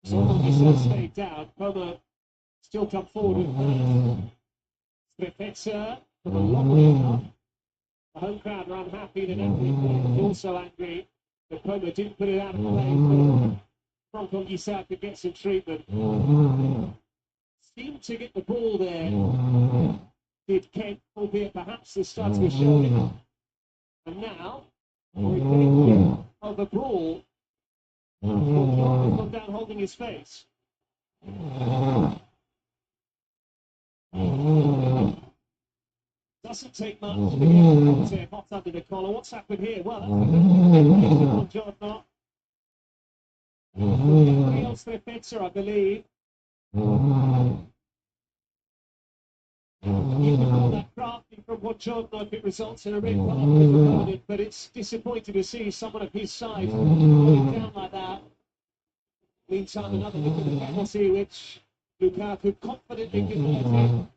Someone stayed down. Como still come forward with Strefezza from a long way up. The home crowd are unhappy. The Napoli players also angry. But Como didn't put it out of play. Franco Issa could get some treatment. Seemed to get the ball there. Did Kent, albeit perhaps the studs were showing. And now, we're getting of the ball. Gone down holding his face. Doesn't take much to get hot under the collar. What's happened here? Well, that's Giorno. Real Strefezza, I believe. You can call that crafty from Buongiorno if it results in a red card for the opponent, but it's disappointing to see someone of his size going down like that. Meantime, another look at the penalty, which Lukaku confidently converted,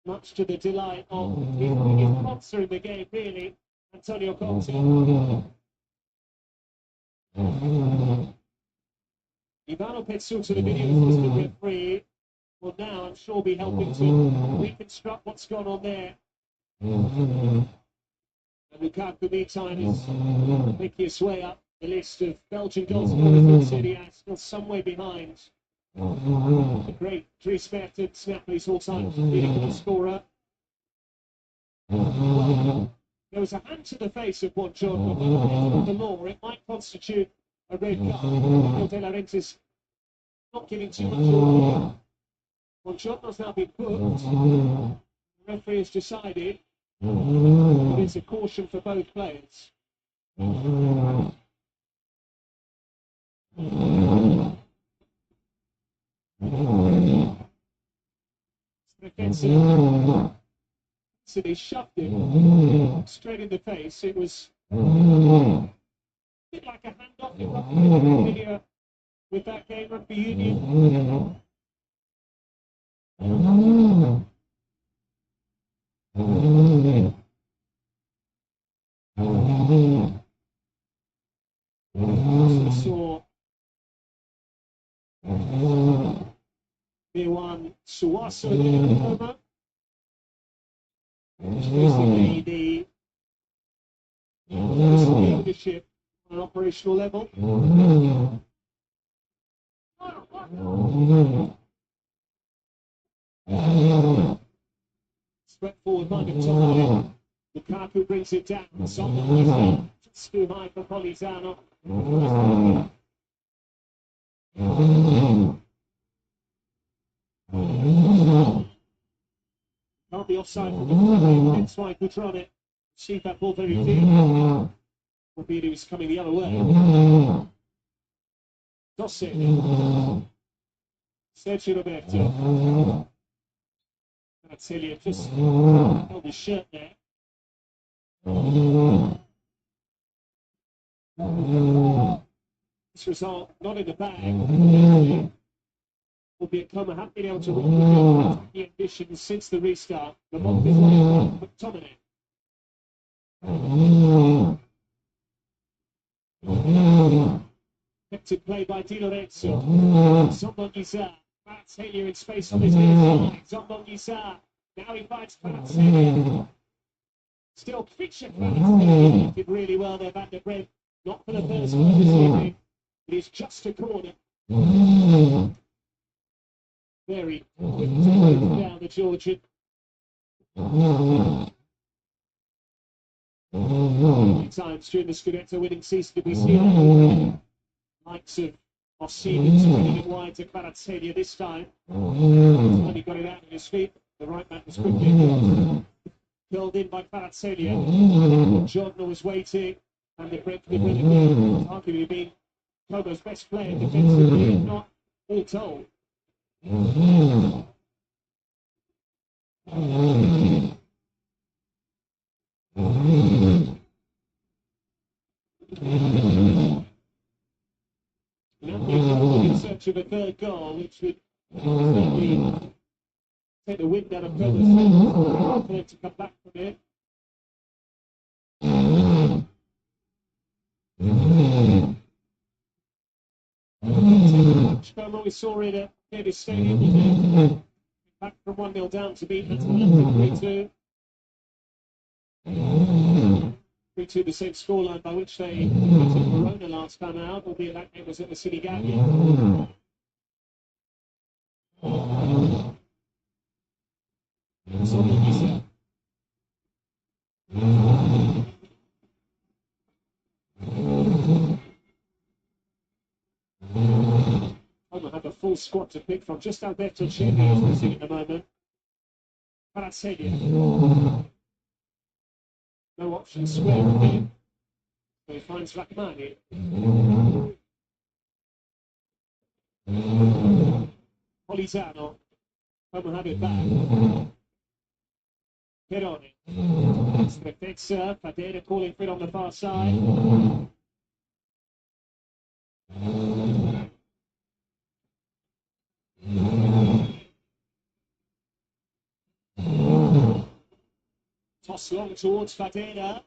much to the delight of his biggest sponsor in the game, really, Antonio Conte. Ivano Petsu to the video as the referee will now, I'm sure, be helping to reconstruct what's gone on there. And Lukaku, meantime, is making his way up the list of Belgian goal scorers in SERIA, still some way behind the great Dries Mertens, Napoli's all-time leading goal scorer. Well, there was a hand to the face of Buongiorno, but the law, it might constitute a red card. De Laurentiis not giving too much away. Buongiorno's now been booked. The referee has decided that it's a caution for both players. So they shoved him straight in the face. It was a bit like a handoff in rugby video with that game, Rugby Union. We saw Miwan Suwaso in Como, which basically the leadership on an operational level. Spread forward by Victoria. Lukaku brings it down. Someone just too high for Polizano. Can't be offside for the that's why Cutrone received that ball very deep. Albeit he was coming the other way. Dosset. Sergio Roberto. Kvaratskhelia just held his shirt there. This result not in the bag. Albeit Como haven't been able to replicate the ambitions since the restart. The mock is McTominay. Effective play by Di Lorenzo. Someone is Seria in space on his knees. Zombon Yisa. Now he fights Seria. Still Fischer did really well there back to Brent. Not for the first one this evening. It is just a corner. Very quick to move down the Georgian. Many times during the Scudetto winning season did we see that likes of Ossini spreading it wide to Kvaratskhelia this time. When he got it out of his feet, the right back was quickly curled in by Kvaratskhelia. Jordan was waiting, and the break could win again. Arguably been Como's best player defensively, if not all told. In search of a third goal, which would certainly take the wind out of Como's for them to come back from it. Como we saw it at Davis Stadium, back from 1-0 down to beat Atalanta 3-2. 3-2, the same scoreline by which they beat Verona last time out, albeit that game was at the Sinigalia. Como have a full squad to pick from. Just Alberto Ceni is missing at the moment. Kvaratskhelia. No option square with him. So he finds Rahmani. Politano. Como have it back. Peroni. Strefezza. Fadera calling for it on the far side. Toss long towards Fadera.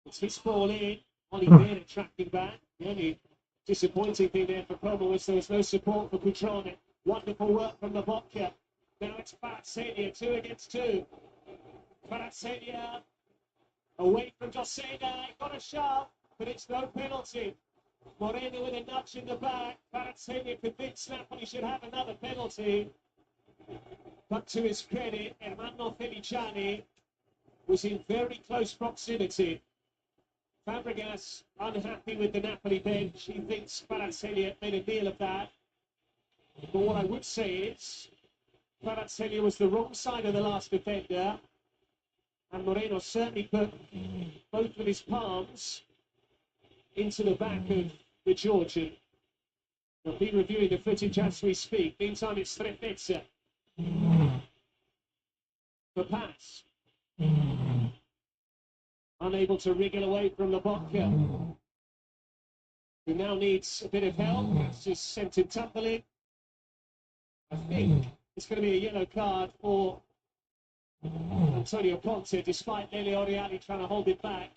It's his ball in. Oliveira tracking back. The only disappointing thing there for Como was there was no support for Cutrone. Wonderful work from the Vodka. Now it's Kvaratskhelia, 2 against 2. Kvaratskhelia away from Josena. Got a shove, but it's no penalty. Moreno with a nudge in the back. Kvaratskhelia convinced Napoli should have another penalty. But to his credit, Ermanno Feliciani was in very close proximity. Fabregas unhappy with the Napoli bench. He thinks Kvaratskhelia made a deal of that. But what I would say is, Kvaratskhelia was the wrong side of the last defender. And Moreno certainly put both of his palms into the back of the Georgian. They'll be reviewing the footage as we speak. Meantime, it's Strefezza. The pass. Unable to wriggle away from Lobotka, who now needs a bit of help. That's just sent him tumbling. I think it's going to be a yellow card for Antonio Conte, despite Lele Oriali trying to hold it back.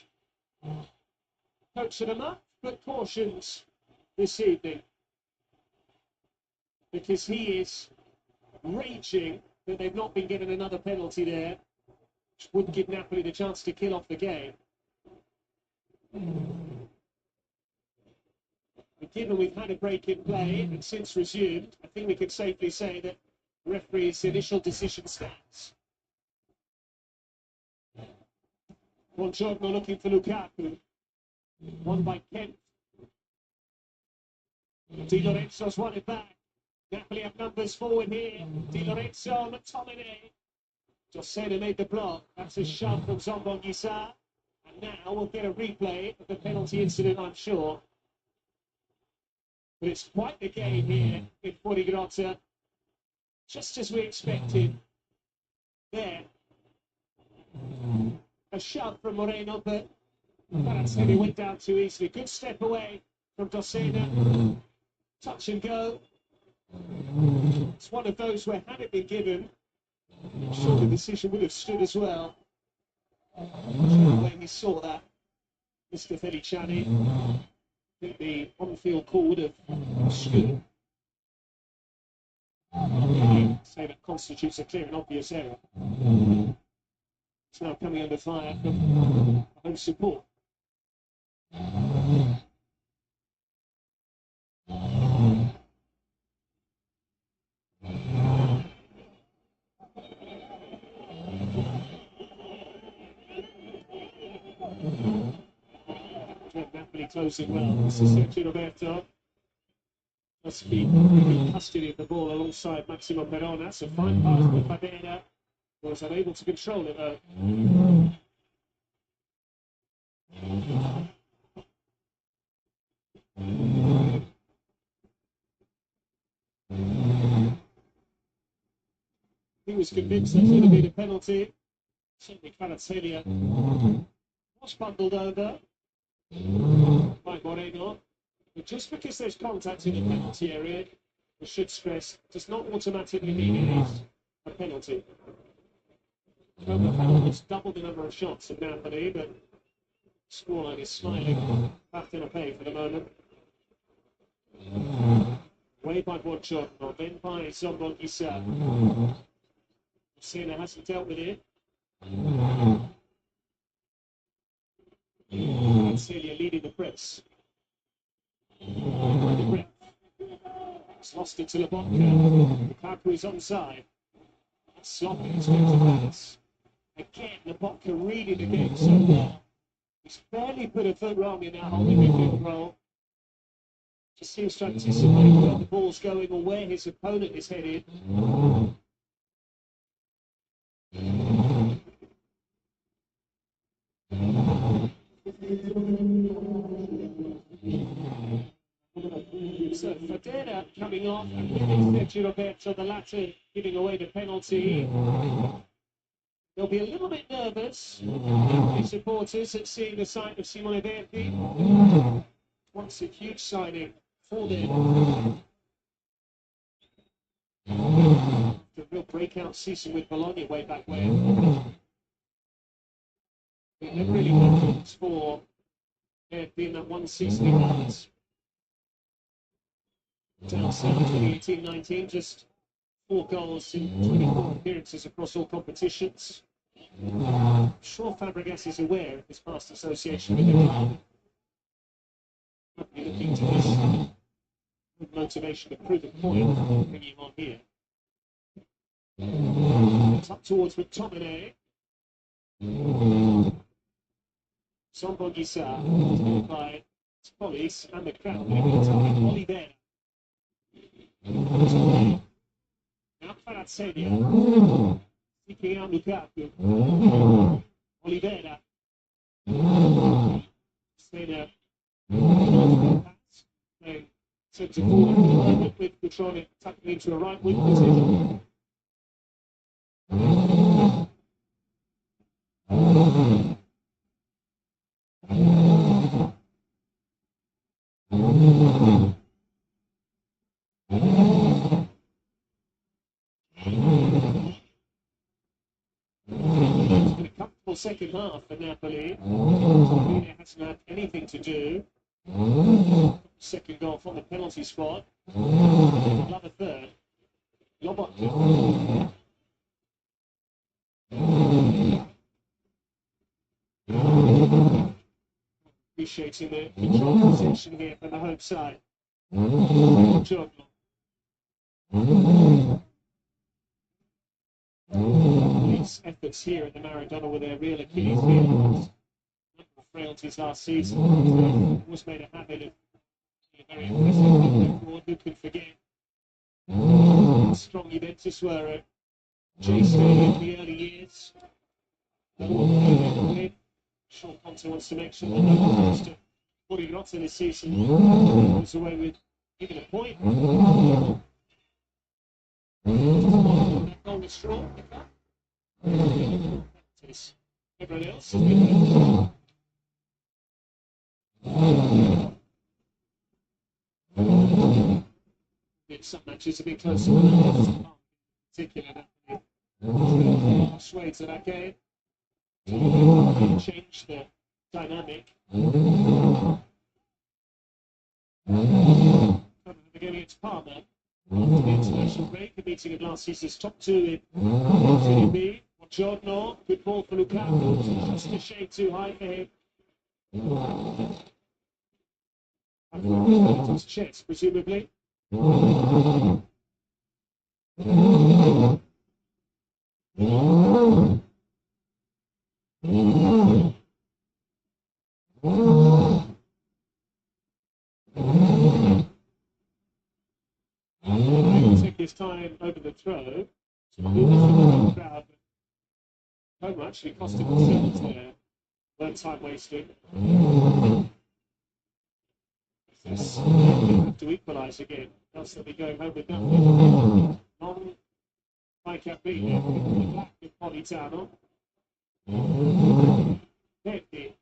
Coach of the month, but cautions this evening, because he is raging that they've not been given another penalty there, which would give Napoli the chance to kill off the game. But given we've had a break in play and since resumed, I think we can safely say that the referee's initial decision stands. Buongiorno looking for Lukaku. Won by Kent. Di Lorenzo's won it back. Napoli have numbers forward here. Di Lorenzo, McTominay. Josena made the block. That's a shove from Zombon Yisa. And now we'll get a replay of the penalty incident, I'm sure. But it's quite the game here in Fuorigrotta. Just as we expected. There. A shove from Moreno, but Kvaratskhelia went down too easily. Good step away from Josena. Touch and go. It's one of those where, had it been given, I'm sure the decision would have stood as well. When he saw that, Mr. Feliciani, I think the on-field call would have stood. Say that constitutes a clear and obvious error. It's now coming under fire from home support. Napoli closing well. This is Sergio Roberto. Must be in custody of the ball alongside Maximo Perona. It's a fine pass by Fadera. Was unable to control it though. He was convinced that should have been a penalty. Certainly SERIA was bundled over by Moreno. But just because there's contact in the penalty area, we should stress, does not automatically mean it is a penalty. Como has doubled the number of shots of Napoli, but scoreline is smiling back in a pay for the moment. Way by Buongiorno, then by Zombon Issa. Sena hasn't dealt with it. Celia leading the press. It's lost it to Lobotka. Lukaku is onside. Sloppy is going to pass. Again, Lobotka reading the game so well. He's barely put a foot wrong in that holding control. Just seems to anticipate where the ball's going or where his opponent is headed. So Fadera coming off and Sergio Roberto, the latter, giving away the penalty. They'll be a little bit nervous, the supporters, at seeing the sight of Simone Verdi. Once a huge signing for them. The real breakout season with Bologna way back when. It never really happened for Verdi in that one season he was. Down south 2018-19, just 4 goals in 24 appearances across all competitions. I'm sure Fabregas is aware of his past association with the club. Might be looking to this with motivation to prove a point, bringing him on here. It's up towards McTominay. Zombon Issa, by Police and the crowd. Oliveira. Now SERIA, seeking out Lukaku. Oliveira. Sena. Pass. Playing centre forward with Petronic tucking into a right wing position. It's been a comfortable second half for Napoli. It hasn't had anything to do. Second goal from the penalty spot. Another third. Lobotka. Appreciating the control position here from the home side. These efforts here at the Maradona were their real Achilles heel. Number of frailties last season. Was made a habit of being very aggressive. Who can forget? Strong Juventus were at J-State in the early years. Sure, Conte wants to make sure that no one goes to Burirotta this season. Goes away with even a point. That goal is strong. Everyone else has been some matches a bit closer than others. In particular, sway to that game. Change the dynamic. The game against Parma, After the international break, a meeting of last season's top two in Serie B. Buongiorno, good ball for Lukaku, just a shade too high for him. His chest, presumably. Take his time over the throw. Crowd. Como actually costed themselves there. One time wasted. Have to equalise again. Else they'll be going home with nothing. Non by Capino. Black with Politano. Pepe.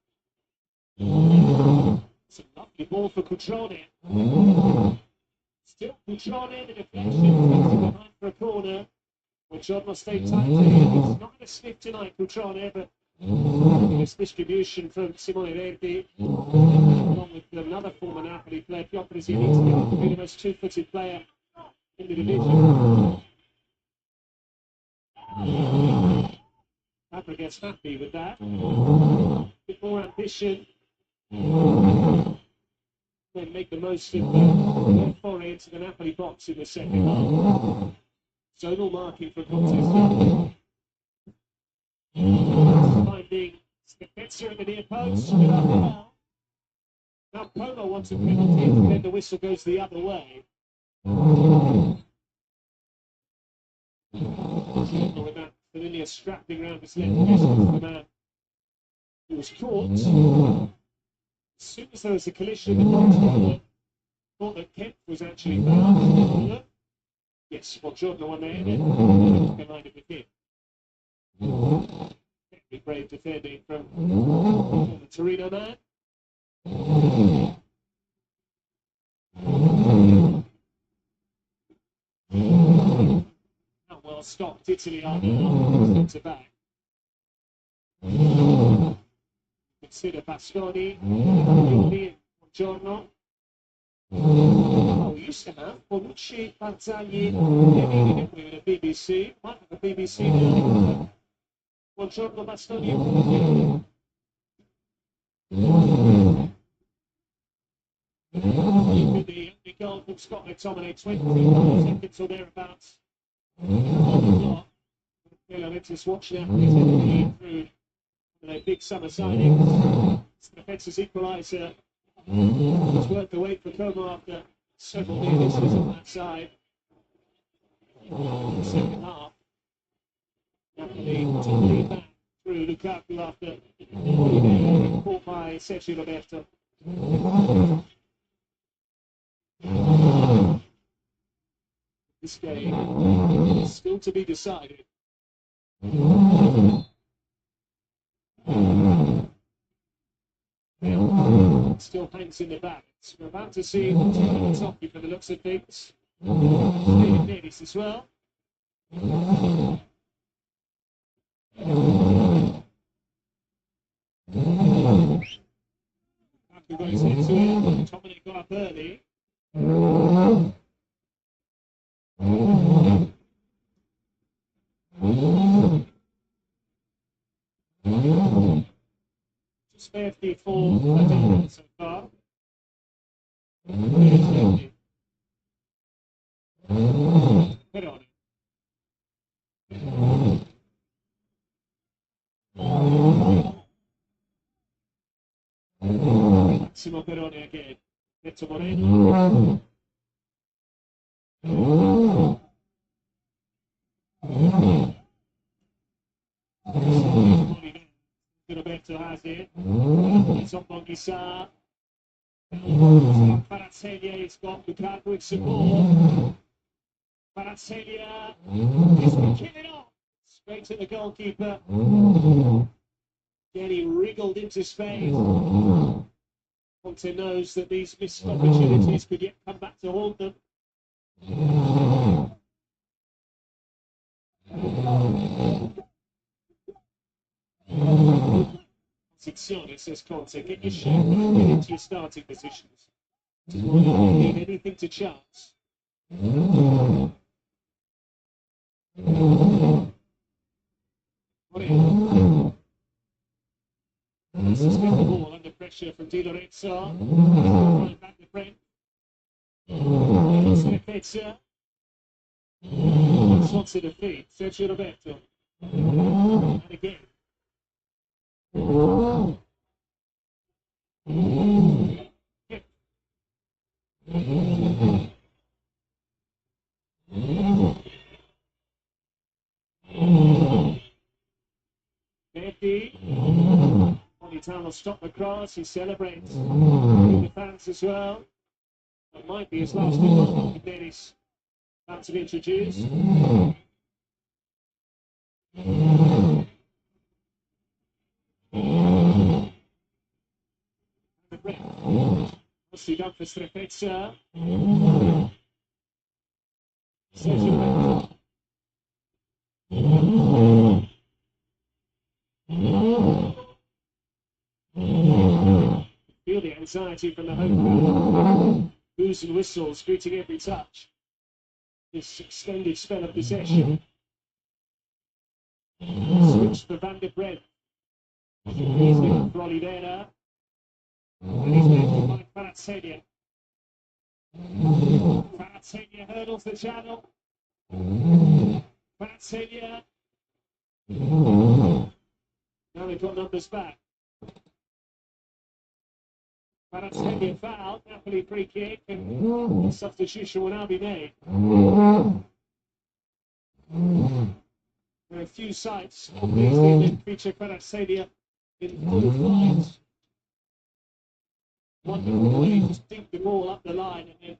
It's a lovely ball for Cutrone. Still Cutrone, the deflection. Behind for a corner. Buongiorno stayed tight. He's not going to sniff tonight, Cutrone, but this distribution from Simone Verdi, along with another former Napoli player, Piotr Zielinski, to be the most two-footed player in the division. Fabregas happy with that. A bit more ambition. Then make the most of the foray into the Napoli box in the second half. Zonal marking for contest. Finding Spezia at the near post. Now Como wants a penalty, and then the whistle goes the other way. With that familiar strapping around his leg, the man who was caught. As soon as there was a collision, the goalkeeper thought that Kemp was actually fouled. Yes, Buongiorno on there, behind with him. Very brave defending from the Torino man. Not well stopped, Italy are centre back. Consider Bastoni, Buongiorno. Oh, we used to have Bonucci, Barzagli, didn't we, with a BBC? Might have a BBC now. Buongiorno, Bastoni. The goal from Scotland dominate 20 seconds or thereabouts. Let's watch now. Through a big summer signing. It's the defence's equaliser. It's worth the wait for Como after several weaknesses on that side. In the second half, Napoli to lead back through Lukaku after being caught by Sergio Roberto. This game is still to be decided. Still hangs in the balance. We're about to see what's off you for the looks of things. Ladies as well. Lukaku goes into it. Dominic got up early. Spared the full so far. Put on it. Massimo Peroni again. Neto Moreno. Roberto has it. It's on Bonghisa. Kvaratskhelia has got Lukaku with support. Kvaratskhelia is kicking it off. Straight to the goalkeeper. Getting wriggled into space. Conte knows that these missed opportunities could yet come back to haunt them. Posizione, says Conte. Get your shape, get into your starting positions. Need anything to chance. This is the ball under pressure from Di Lorenzo. Right back to Brent. Strefezza. Wants to defeat Sergio Roberto. And again. Hip. Verdi. Politano stop the cross. He celebrates with the fans as well. That might be his last one. Dennis about to be introduced. What's he done for Strefezza? Sergio Roberto. Feel the anxiety from the home crowd. Boos and whistles greeting every touch. This extended spell of possession. Switch for Van der Bremt. He's looking for Oliveira. And he's back to Mike Penasaran. Penasaran hurdles the channel. Penasaran. Now they've got numbers back. Penasaran foul. Napoli free kick. And substitution will now be made. There are a few sites on these that feature Penasaran in full flight. Wonderful way to dink the ball up the line and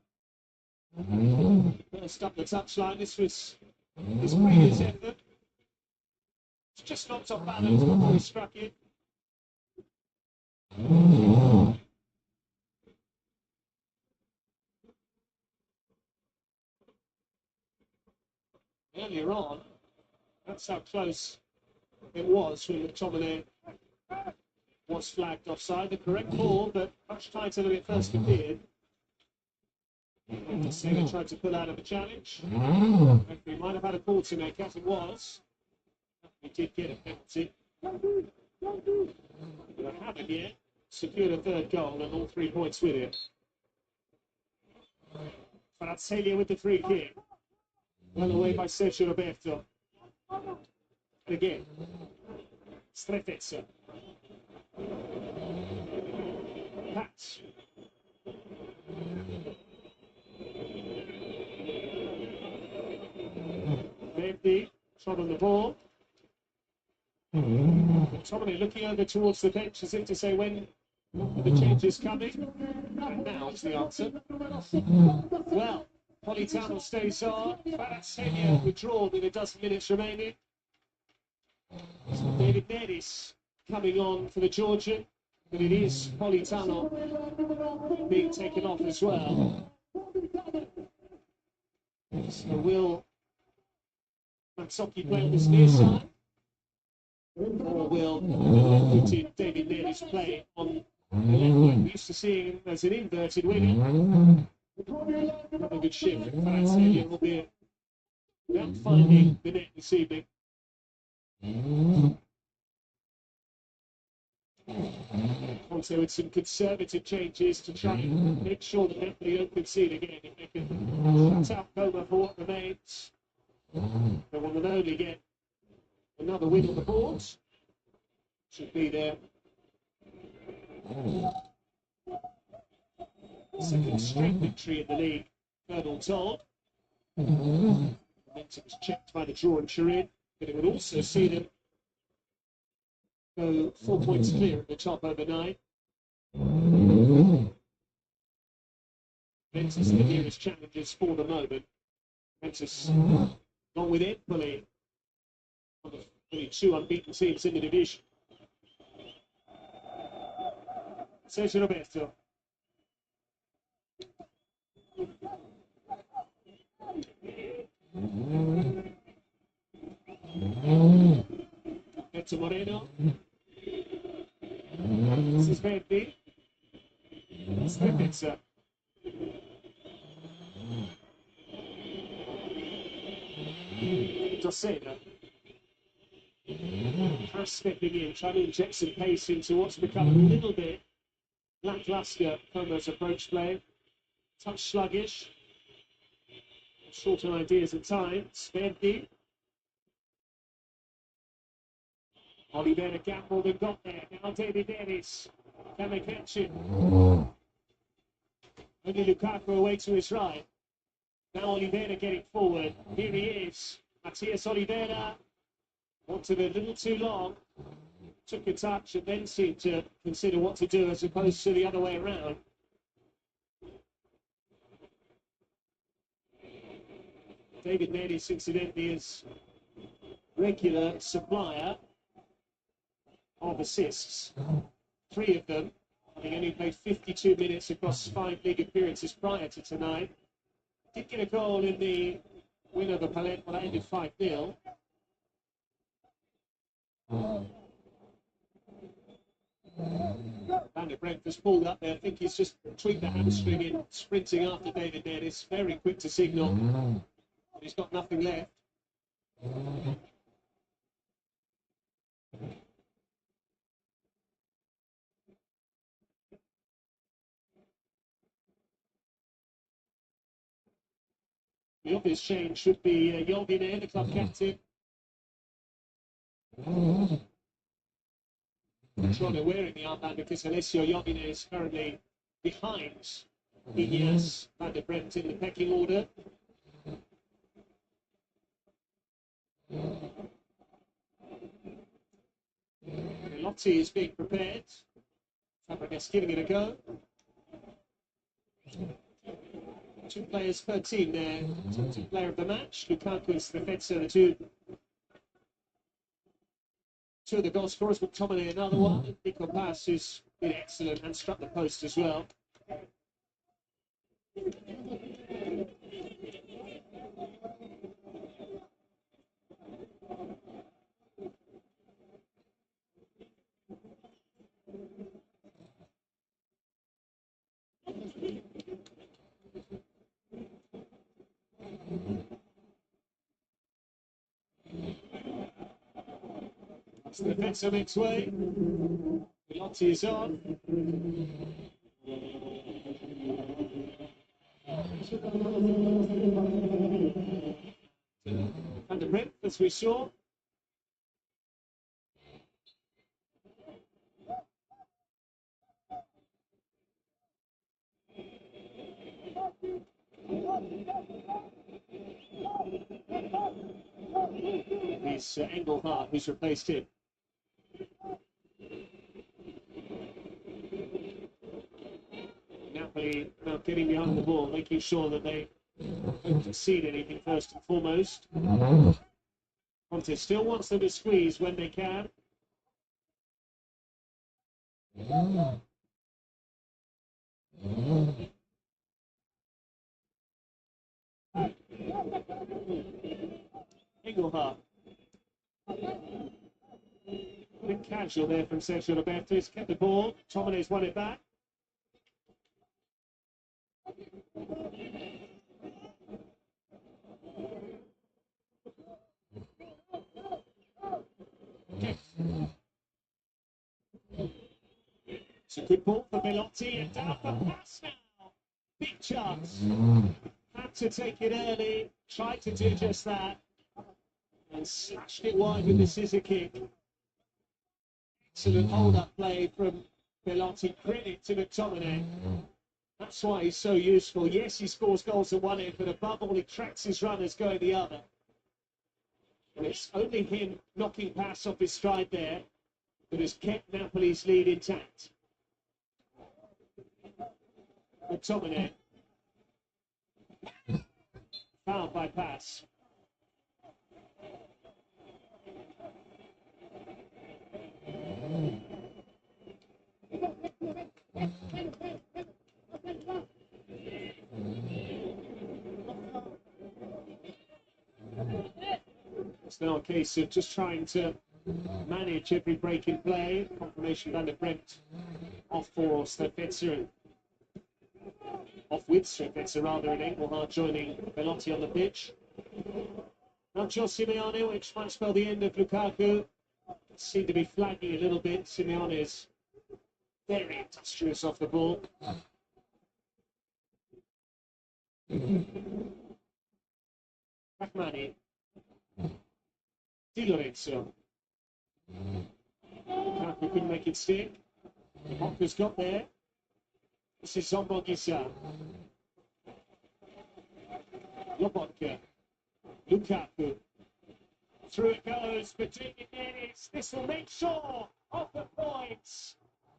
then burst up the touchline. This was his previous effort. It's just knocked off balance before he struck it. Earlier on, that's how close it was when McTominay was flagged offside. The correct ball, but much tighter than it first appeared. Seri tried to pull out of the challenge. He might have had a call to make, as it was. He did get a penalty. But haven't yet secured a third goal and all 3 points with it. Penasaran with the free kick. Well away by Sergio Roberto. And again, Strefezza. Patch. Verdi, shot on the ball. McTominay looking over towards the bench as if to say when the change is coming. And now is the answer. Well, Politano stays on. Penasaran withdrawn with a dozen minutes remaining. So David Neres coming on for the Georgian, but it is Politano being taken off as well. So will Matsocchi play on this near side? Or will David Neres play on the left wing? We used to see him as an inverted winger. Another good shift. Penasaran will be without finding the net this evening. Also with some conservative changes to try and make sure that Napoli don't concede again. If they can shut out Como for what remains, they will not only get another win on the board, should be their second straight victory in the league, third all told. Momentum was checked by the draw in Turin, but it would also see them go 4 points clear at the top overnight. Juventus the nearest challengers for the moment. Juventus not with Empoli, one of only 2 unbeaten teams in the division. Sergio Roberto. Hector Moreno. This is Verdi. Strefezza. Dosena. Pass stepping in, trying to inject some pace into what's become a little bit lackluster Como's approach play. Touch sluggish. Shorter ideas at times. Verdi. Oliveira gambled and got there. Now David Dennis. Can they catch him? Only Lukaku away to his right. Now Oliveira getting forward. Here he is. Matias Oliveira. Wanted a little too long. Took a touch and then seemed to consider what to do as opposed to the other way around. David Dennis, incidentally, is regular supplier of assists. 3 of them, having only played 52 minutes across 5 league appearances prior to tonight. Did get a goal in the win over Palermo that ended 5-0. Van der Brent has pulled up there. I think he's just tweaked the hamstring in sprinting after David Dennis. Very quick to signal. But he's got nothing left. The obvious change should be Jolgine, the club captain. Trotter wearing the armband because Alessio Jolgine is currently behind Ineas Van der Brent in the pecking order. Velotti is being prepared. Fabregas giving it a go. 2 players per team there. Top player of the match. Lukaku and Strefezza, the two of the goal scorers, McTominay another one. Nico Pass, who's been excellent and struck the post as well. Strefezza makes way. Velotti is on. Van der Brent, as we saw. It's Engelhardt who's replaced him. Napoli now getting behind the ball, making sure that they don't concede anything first and foremost. Conte still wants them to squeeze when they can. Engelhardt. A bit casual there from Sergio Roberto. He's kept the ball. Tominay's won it back. It's a good ball for Velotti and down for pass now. Big chance. Had to take it early. Tried to do just that. And slashed it wide with the scissor kick. Excellent hold-up play from Velotti. Credit to McTominay. That's why he's so useful. Yes, he scores goals at one end, but above all, he tracks his runners going the other. And it's only him knocking pass off his stride there that has kept Napoli's lead intact. McTominay. Fouled by pass. It's now a case of just trying to manage every break in play. Confirmation Van der Brent off for Strefezza, off with Strefezza rather, and Engelhardt joining Velotti on the pitch. Nacho Simeone, which might spell the end of Lukaku. Seem to be flagging a little bit. Simeone is very industrious off the ball. Rachmani. Di Lorenzo. Lukaku couldn't make it stick. The Hocker's got there. This is Zombogisa. Lobotka. Lukaku. Through it goes, but this will make sure of the points.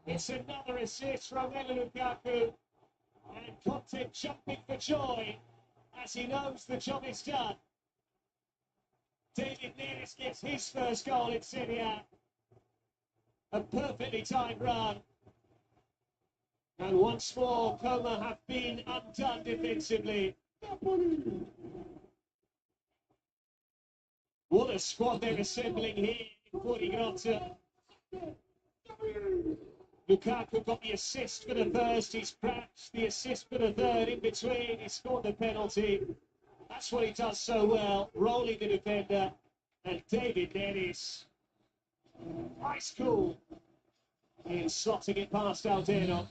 It's another assist from Lukaku. And Conte jumping for joy as he knows the job is done. David Neres gets his first goal in SERIA. A perfectly timed run. And once more, Como have been undone defensively. What a squad they're assembling here in Fortigrota. Lukaku got the assist for the first, he's perhaps the assist for the third in between, he scored the penalty. That's what he does so well, rolling the defender, and David Neres, ice cool, in slotting it past Aldeno.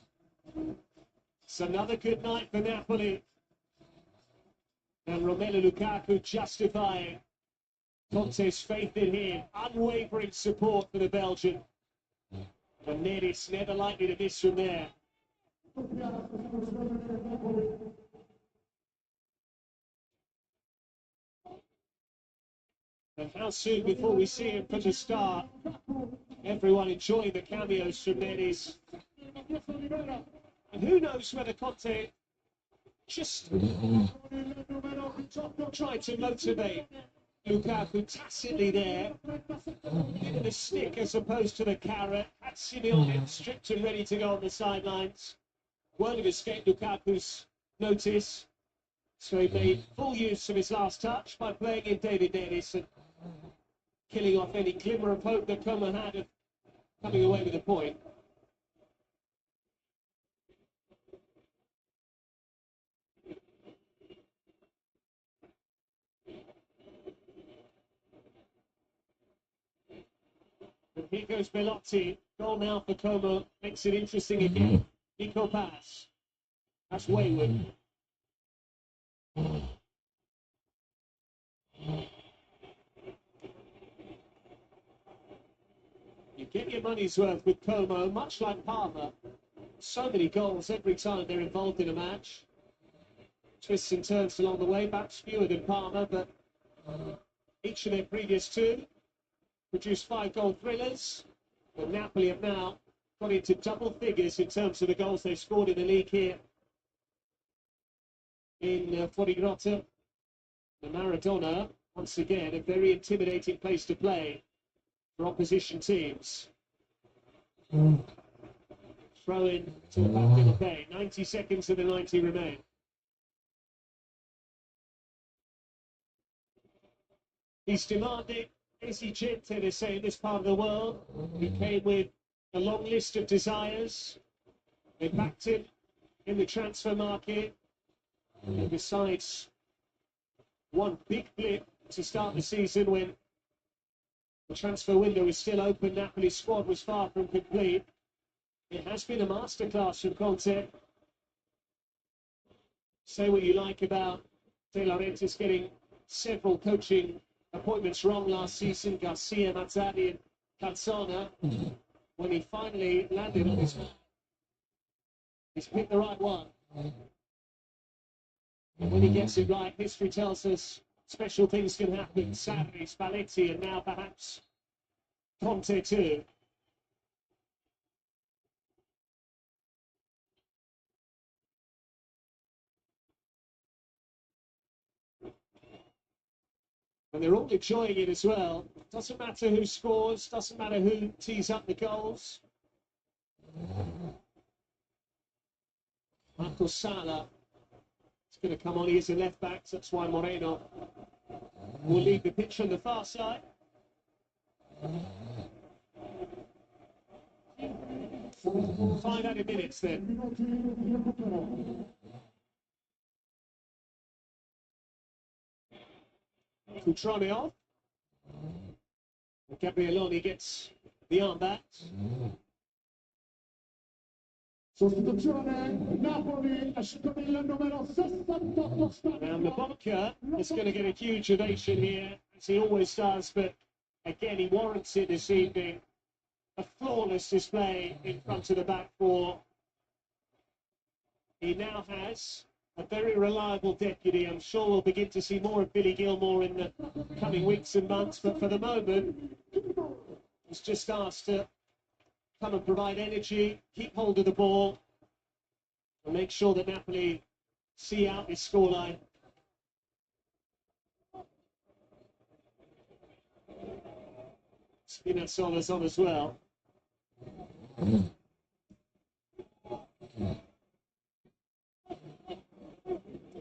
It's another good night for Napoli. And Romelu Lukaku justifying Conte's faith in him, unwavering support for the Belgian. And Neres never likely to miss from there. And how soon before we see him from the start? Everyone enjoying the cameos from Neres. And who knows whether Conte just tried to motivate Lukaku tacitly there, given the stick as opposed to the carrot, had Simeone stripped and ready to go on the sidelines. Won't have escaped Lukaku's notice, so he made full use of his last touch by playing in David Neres and killing off any glimmer of hope that Como had of coming away with a point. And here goes Belotti. Goal now for Como. Makes it interesting again. Nico pass. That's wayward. You get your money's worth with Como, much like Parma. So many goals every time they're involved in a match. Twists and turns along the way, perhaps fewer than Parma, but each of their previous two produced 5-goal thrillers. But Napoli have now got into double figures in terms of the goals they've scored in the league here in Fortigrota. The Maradona, once again, a very intimidating place to play for opposition teams. Throw in to the back of the bay. 90 seconds of the 90 remain. He's demanding esigente, they say, in this part of the world. He came with a long list of desires. They backed him in the transfer market. And besides one big blip to start the season when the transfer window is still open, Napoli's squad was far from complete. It has been a masterclass from Conte. Say what you like about De Laurentiis getting several coaching appointments wrong last season, Garcia, Mazzarri and Calzona. When he finally landed on his feet, he's picked the right one. And when he gets it right, history tells us special things can happen. Sarri, Spalletti, and now perhaps Conte too. And they're all enjoying it as well. Doesn't matter who scores, doesn't matter who tees up the goals. Marco Sala is going to come on. He is a left back, so that's why Moreno will lead the pitch on the far side. Five added minutes then. Kutronov. Gabrieloni gets the armbat. Sostituzione Napoli, esce con il numero 68. And the Vodka is going to get a huge ovation here, as he always does, but again, he warrants it this evening. A flawless display in front of the back four. He now has a very reliable deputy. I'm sure we'll begin to see more of Billy Gilmore in the coming weeks and months, but for the moment, he's just asked to come and provide energy, keep hold of the ball, and make sure that Napoli see out this scoreline. Spinazzola's on as well.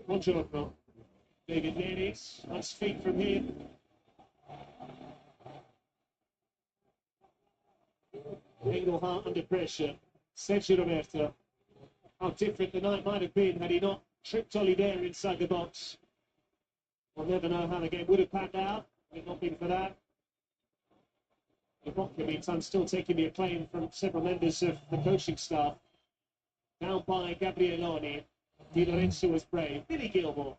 Buongiorno. David Neres, nice feet from him. Engelhardt under pressure. Sergio Roberto. How different the night might have been had he not tripped Oliveira inside the box. We'll never know how the game would have panned out if it not been for that. The Vodka, meantime, still taking the acclaim from several members of the coaching staff. Down by Gabrieloni. Di Lorenzo was brave. Billy Gilmore.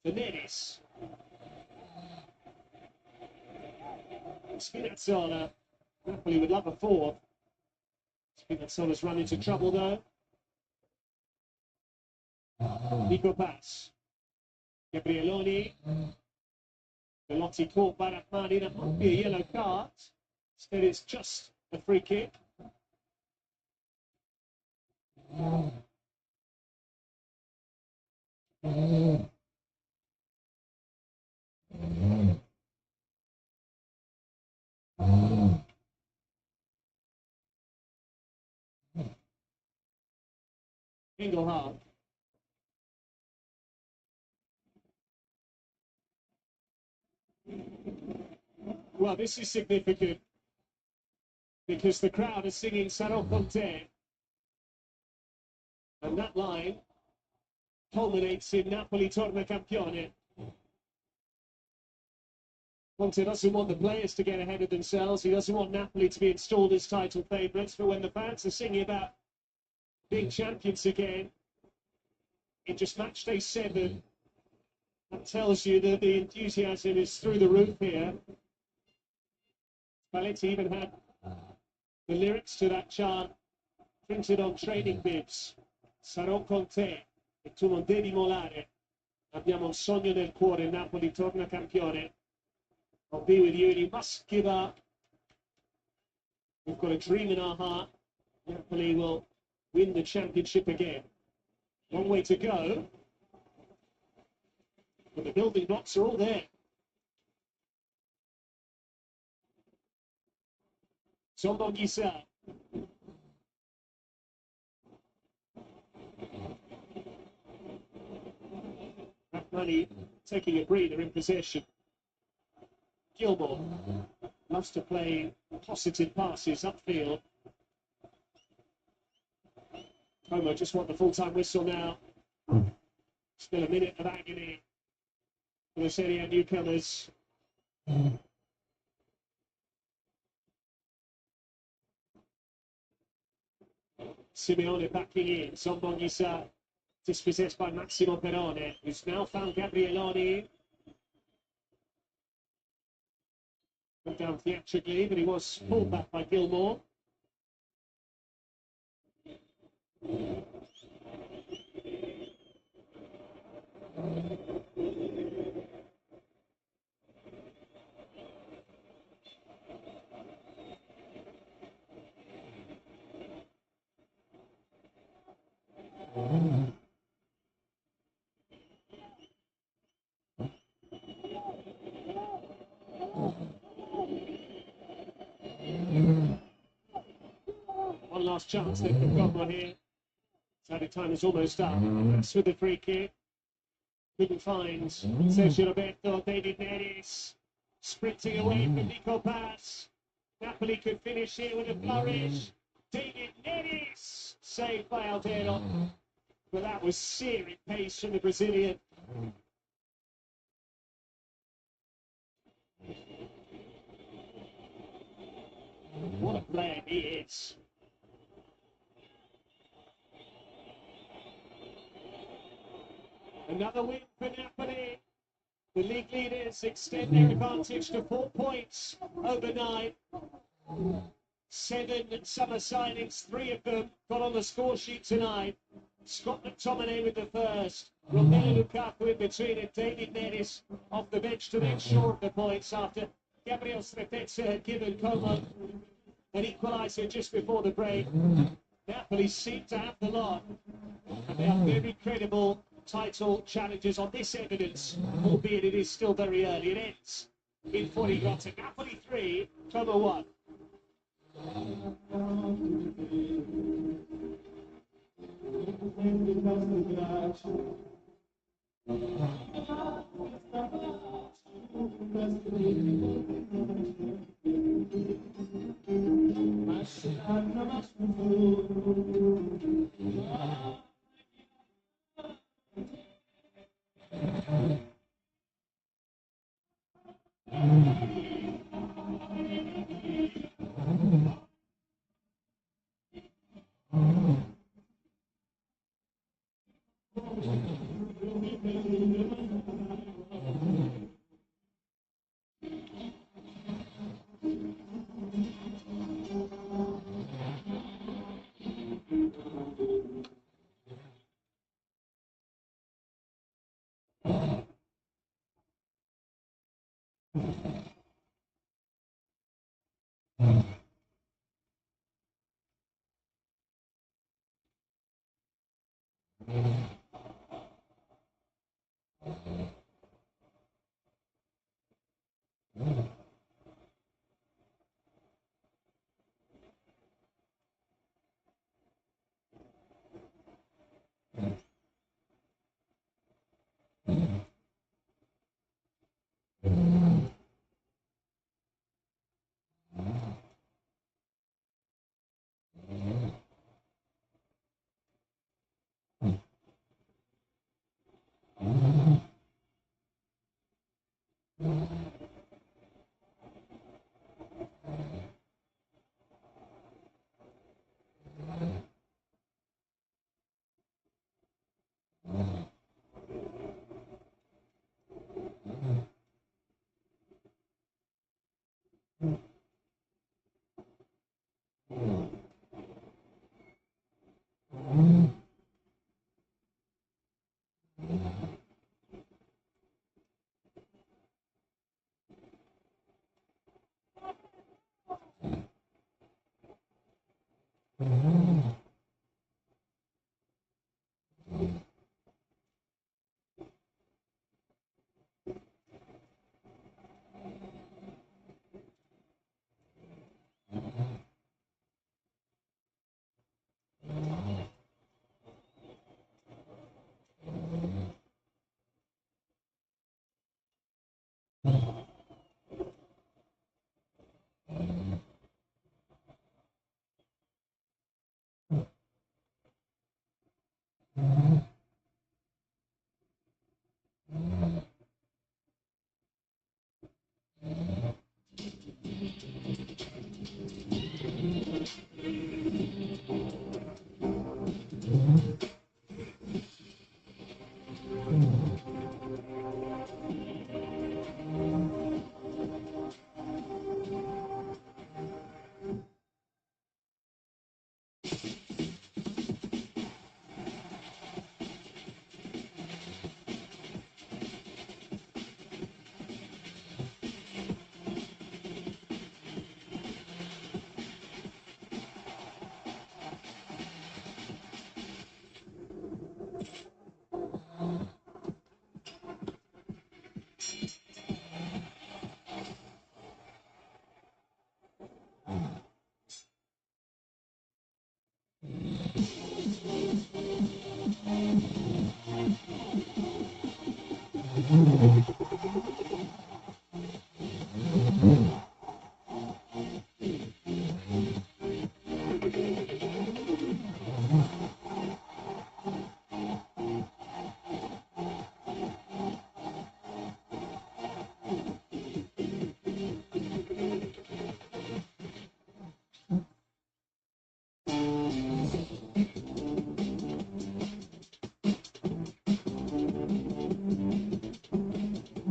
To Neres. Spinazzola. Napoli would love a fourth. Spinazzola's run into trouble though. Nico pass. Gabrieloni. Velotti caught by Rahmani. That might be a yellow card. Instead, it's just a free kick. Engelhardt. Well, this is significant because the crowd is singing Sarò con te. And that line culminates in Napoli torna campione. Conte doesn't want the players to get ahead of themselves. He doesn't want Napoli to be installed as title favourites. But when the fans are singing about being champions again in just match day 7, that tells you that the enthusiasm is through the roof here. Spalletti even had the lyrics to that chant printed on training bibs. Sarò con te e tu non devi mollare. Abbiamo un sogno nel cuore, Napoli torna campione. I'll be with you and you must give up. We've got a dream in our heart. Napoli will win the championship again. One way to go. But the building blocks are all there. Sombongisa. Rahmani taking a breather in possession. Gilmore loves to play positive passes upfield. Como just want the full-time whistle now. Still a minute of agony for the SERIA newcomers. Simeone backing in. Sombongisa dispossessed by Massimo Perone, who's now found Gabrieloni. Went down theatrically, but he was pulled back by Gilmore. One last chance then for Como here. Added time is almost up. That's with the free kick. Couldn't find Sergio Roberto. David Neres sprinting away from Nico Pass. Napoli could finish here with a flourish. David Neres saved by Alvaro. But that was searing pace from the Brazilian. What a player he is. Another win for Napoli. The league leaders extend their advantage to 4 points overnight. 7 summer signings, 3 of them got on the score sheet tonight. Scott McTominay with the first, Romelu Lukaku in between, and David Neres off the bench to make sure of the points after Gabriel Strefezza had given Como an equaliser just before the break. Napoli seem to have the lot, and they are very credible title challenges on this evidence, albeit it is still very early. It ends in 40 Grotta. Napoli 3, Como 1.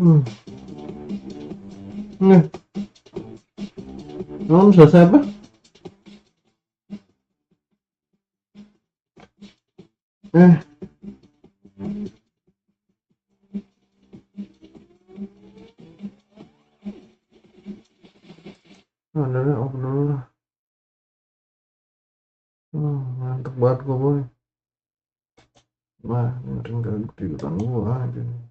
Nih. Selesai apa? Ada deh, off dulu lah. Mantap banget gue boy. Wah, ini tinggal ikutan gua aja nih.